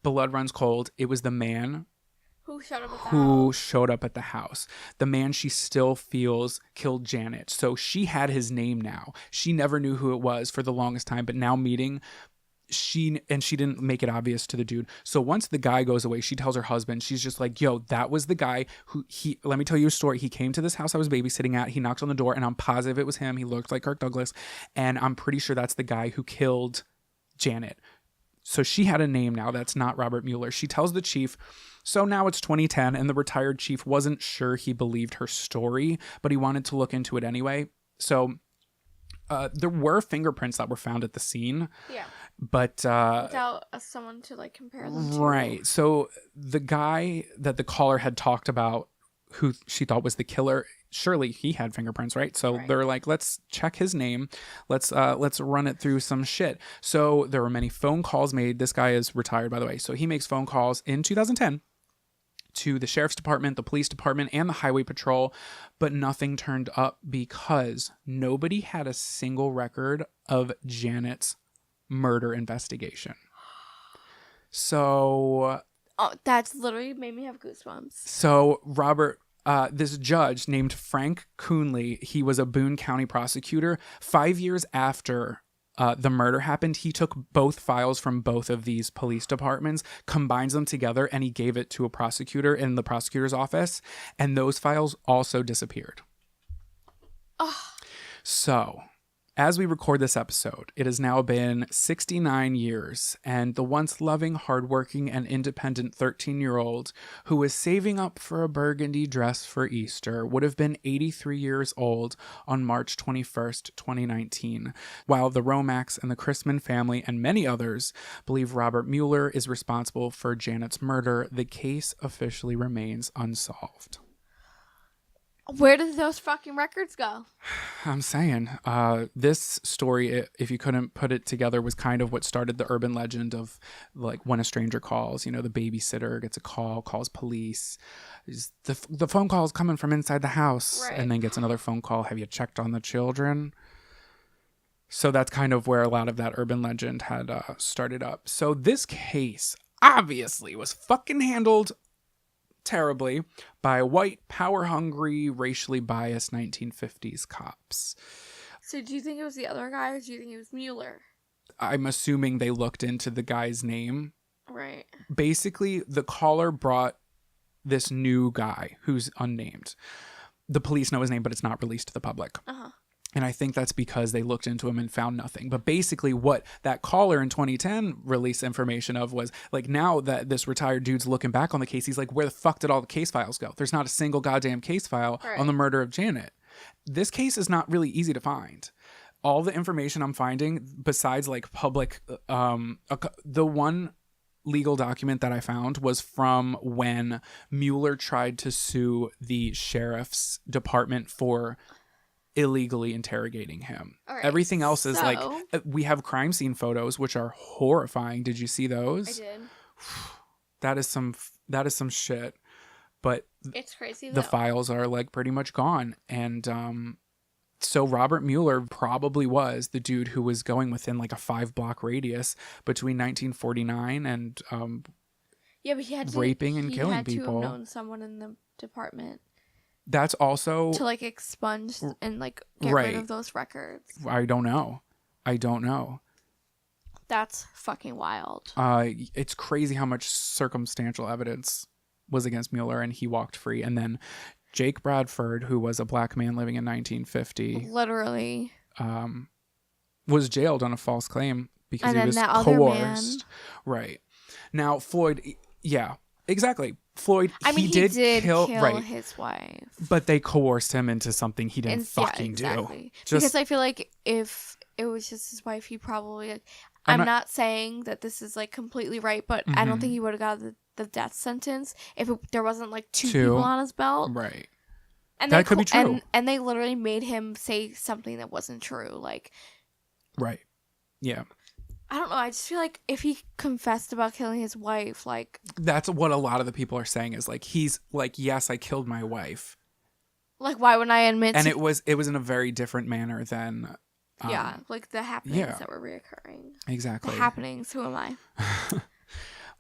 blood runs cold. It was the man Who showed up at the who house? showed up at the house. The man she still feels killed Janet. So she had his name now. She never knew who it was for the longest time, but now meeting, she didn't make it obvious to the dude. So once the guy goes away, she tells her husband, she's just like, yo, that was the guy who let me tell you a story. He came to this house I was babysitting at. He knocked on the door, and I'm positive it was him. He looked like Kirk Douglas, and I'm pretty sure that's the guy who killed Janet. So she had a name now. That's not Robert Mueller. She tells the chief. So now it's 2010, and the retired chief wasn't sure he believed her story, but he wanted to look into it anyway. So there were fingerprints that were found at the scene. Yeah. But Without someone to like compare them to. right. So the guy that the caller had talked about, who she thought was the killer, surely he had fingerprints, right? So Right. they're like, let's check his name. Let's run it through some shit. So there were many phone calls made. This guy is retired, by the way. So he makes phone calls in 2010 to the sheriff's department, the police department, and the highway patrol, but nothing turned up because nobody had a single record of Janet's murder investigation. So Oh, that's literally made me have goosebumps. Robert, this judge named Frank Coonley, he was a Boone County prosecutor. 5 years after the murder happened, he took both files from both of these police departments, combines them together, and he gave it to a prosecutor in the prosecutor's office, and those files also disappeared. Oh. So As we record this episode, it has now been 69 years, and the once loving, hardworking, and independent 13-year-old who was saving up for a burgundy dress for Easter would have been 83 years old on March 21st, 2019, while the Romax and the Chrisman family and many others believe Robert Mueller is responsible for Janet's murder. The case officially remains unsolved. Where did those fucking records go? I'm saying, this story, if you couldn't put it together, was kind of what started the urban legend of like when a stranger calls, you know, the babysitter gets a call, calls police. The phone call is coming from inside the house, right. And then gets another phone call. Have you checked on the children? So that's kind of where a lot of that urban legend had started up. So this case obviously was fucking handled terribly by white, power-hungry, racially biased 1950s cops. So do you think it was the other guy, or do you think it was Mueller? I'm assuming they looked into the guy's name. Right. Basically, the caller brought this new guy who's unnamed. The police know his name, but it's not released to the public. Uh-huh. And I think that's because they looked into him and found nothing. But basically what that caller in 2010 released information of was like, now that this retired dude's looking back on the case, he's like, where the fuck did all the case files go? There's not a single goddamn case file on the murder of Janet. This case is not really easy to find. All the information I'm finding, besides like public, the one legal document that I found was from when Mueller tried to sue the sheriff's department for illegally interrogating him. Right. Everything else is like, we have crime scene photos, which are horrifying. Did you see those? I did. That is some shit. But it's crazy though. The files are like pretty much gone. And so Robert Mueller probably was the dude who was going within like a 5-block radius between 1949 and yeah, but he had to, raping and killing people. He had to have known someone in the department. That's also to like expunge and like get rid of those records. I don't know. That's fucking wild. It's crazy how much circumstantial evidence was against Mueller, and he walked free. And then Jake Bradford, who was a black man living in 1950, literally, was jailed on a false claim because and he was coerced. Right. Now Floyd, yeah, exactly. Floyd, he did kill his wife. But they coerced him into something he didn't fucking do. Because I feel like if it was just his wife, he probably... Like, I'm not saying that this is like completely right, but I don't think he would have got the death sentence if there wasn't like two people on his belt. Right. And that could be true. And they literally made him say something that wasn't true. Like... Right. Yeah. I don't know. I just feel like if he confessed about killing his wife, like... That's what a lot of the people are saying is like, he's like, yes, I killed my wife. Like, why wouldn't I admit And it was in a very different manner than... yeah, like the happenings that were reoccurring. Exactly. The happenings, who am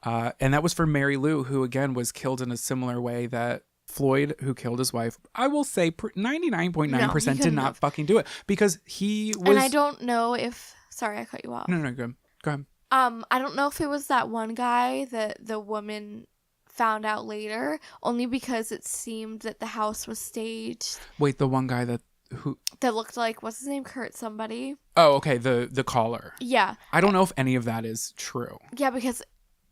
I? And that was for Mary Lou, who again was killed in a similar way that Floyd, who killed his wife, I will say 99.9% did not fucking do it. Because he was... And I don't know if... Sorry, I cut you off. No, go ahead. I don't know if it was that one guy that the woman found out later, only because it seemed that the house was staged. Wait, the one guy that looked like, what's his name? Kurt somebody. Oh, okay, the caller. Yeah. I don't know if any of that is true. Yeah, because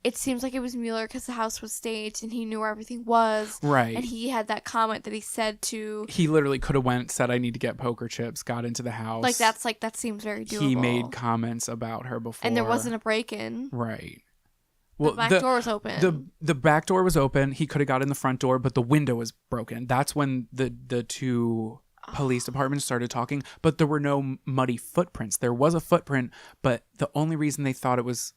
it seems like it was Mueller because the house was staged and he knew where everything was. Right. And he had that comment that he said to... He literally could have said, I need to get poker chips, got into the house. That seems very doable. He made comments about her before. And there wasn't a break-in. Right. Well, the back door was open. The back door was open. He could have got in the front door, but the window was broken. That's when the two police departments started talking, but there were no muddy footprints. There was a footprint, but the only reason they thought it was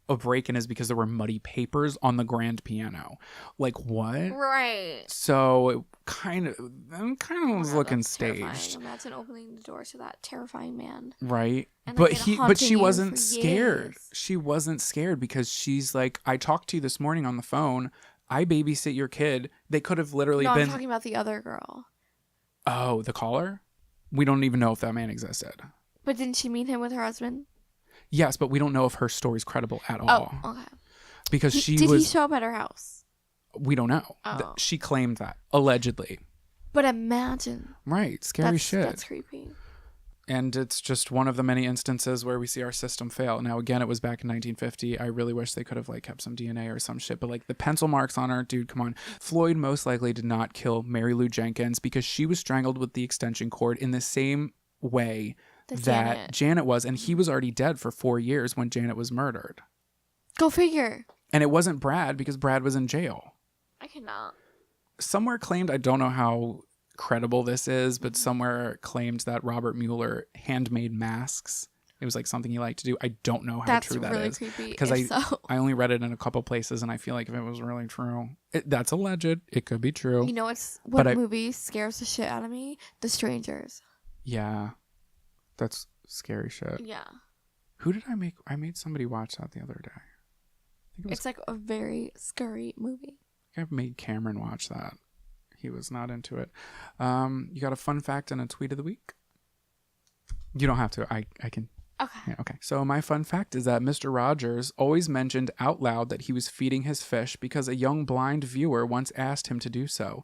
a break-in is because there were muddy papers on the grand piano. Like, what? Right. So it kind of was looking staged. Terrifying. Imagine opening the door to that terrifying man. Right. And but she wasn't scared. Years. She wasn't scared because she's like, I talked to you this morning on the phone. I babysit your kid. They could have literally been... I'm talking about the other girl. Oh, the caller? We don't even know if that man existed. But didn't she meet him with her husband? Yes, but we don't know if her story's credible at all. Oh, okay. Because did he show up at her house? We don't know. Oh. She claimed that, allegedly. But imagine. Right, scary shit. That's creepy. And it's just one of the many instances where we see our system fail. Now, again, it was back in 1950. I really wish they could have like kept some DNA or some shit. But like the pencil marks on her, dude, come on. Floyd most likely did not kill Mary Lou Jenkins because she was strangled with the extension cord in the same way that Janet was. And he was already dead for 4 years when Janet was murdered. Go figure. And it wasn't Brad because Brad was in jail. I cannot. Somewhere claimed, I don't know how credible this is, but somewhere claimed that Robert Mueller handmade masks. It was like something he liked to do. I don't know how true that is. That's really creepy. Because So. I only read it in a couple places, and I feel like if it was really true, that's alleged. It could be true. You know what movie scares the shit out of me? The Strangers. Yeah. That's scary shit. Yeah. Who did I make? I made somebody watch that the other day. I think It's like a very scary movie. I made Cameron watch that. He was not into it. You got a fun fact and a tweet of the week? You don't have to. I can. Okay. Yeah, okay. So my fun fact is that Mr. Rogers always mentioned out loud that he was feeding his fish because a young blind viewer once asked him to do so.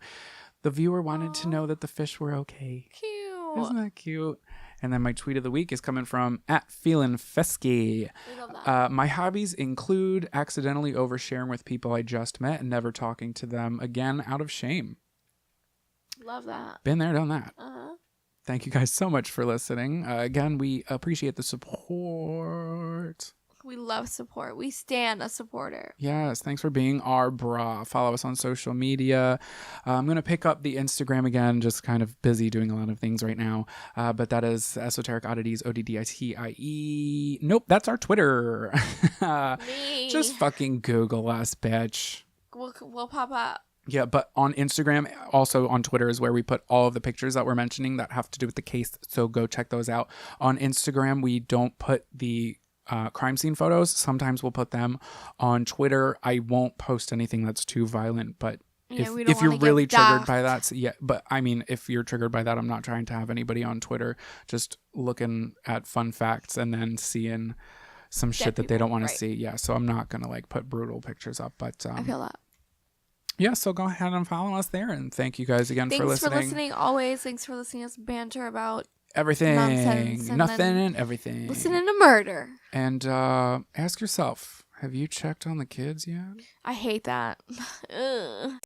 The viewer wanted to know that the fish were okay. Cute. Isn't that cute? And then my tweet of the week is coming from @feelinfesky. We love that. My hobbies include accidentally oversharing with people I just met and never talking to them again out of shame. Love that. Been there, done that. Uh-huh. Thank you guys so much for listening. Again, we appreciate the support. We love support. We stand a supporter. Yes, thanks for being our bra. Follow us on social media. I'm going to pick up the Instagram again, just kind of busy doing a lot of things right now. But that is Esoteric Oddities, ODDITIE. Nope, that's our Twitter. Me. Just fucking Google us, bitch. We'll pop up. Yeah, but on Instagram, also on Twitter is where we put all of the pictures that we're mentioning that have to do with the case. So go check those out. On Instagram, we don't put the crime scene photos. Sometimes we'll put them. On Twitter, I won't post anything that's too violent, but if you're really triggered by that, yeah, but I mean, if you're triggered by that, I'm not trying to have anybody on Twitter just looking at fun facts and then seeing some shit that they don't want to see. Yeah, so I'm not going to like put brutal pictures up, but I feel that. Yeah, so go ahead and follow us there, and thank you guys again for listening. Thanks for listening always. Thanks for listening to us banter about everything, nonsense, nothing and everything. Listening to murder. And ask yourself, have you checked on the kids yet? I hate that. Ugh.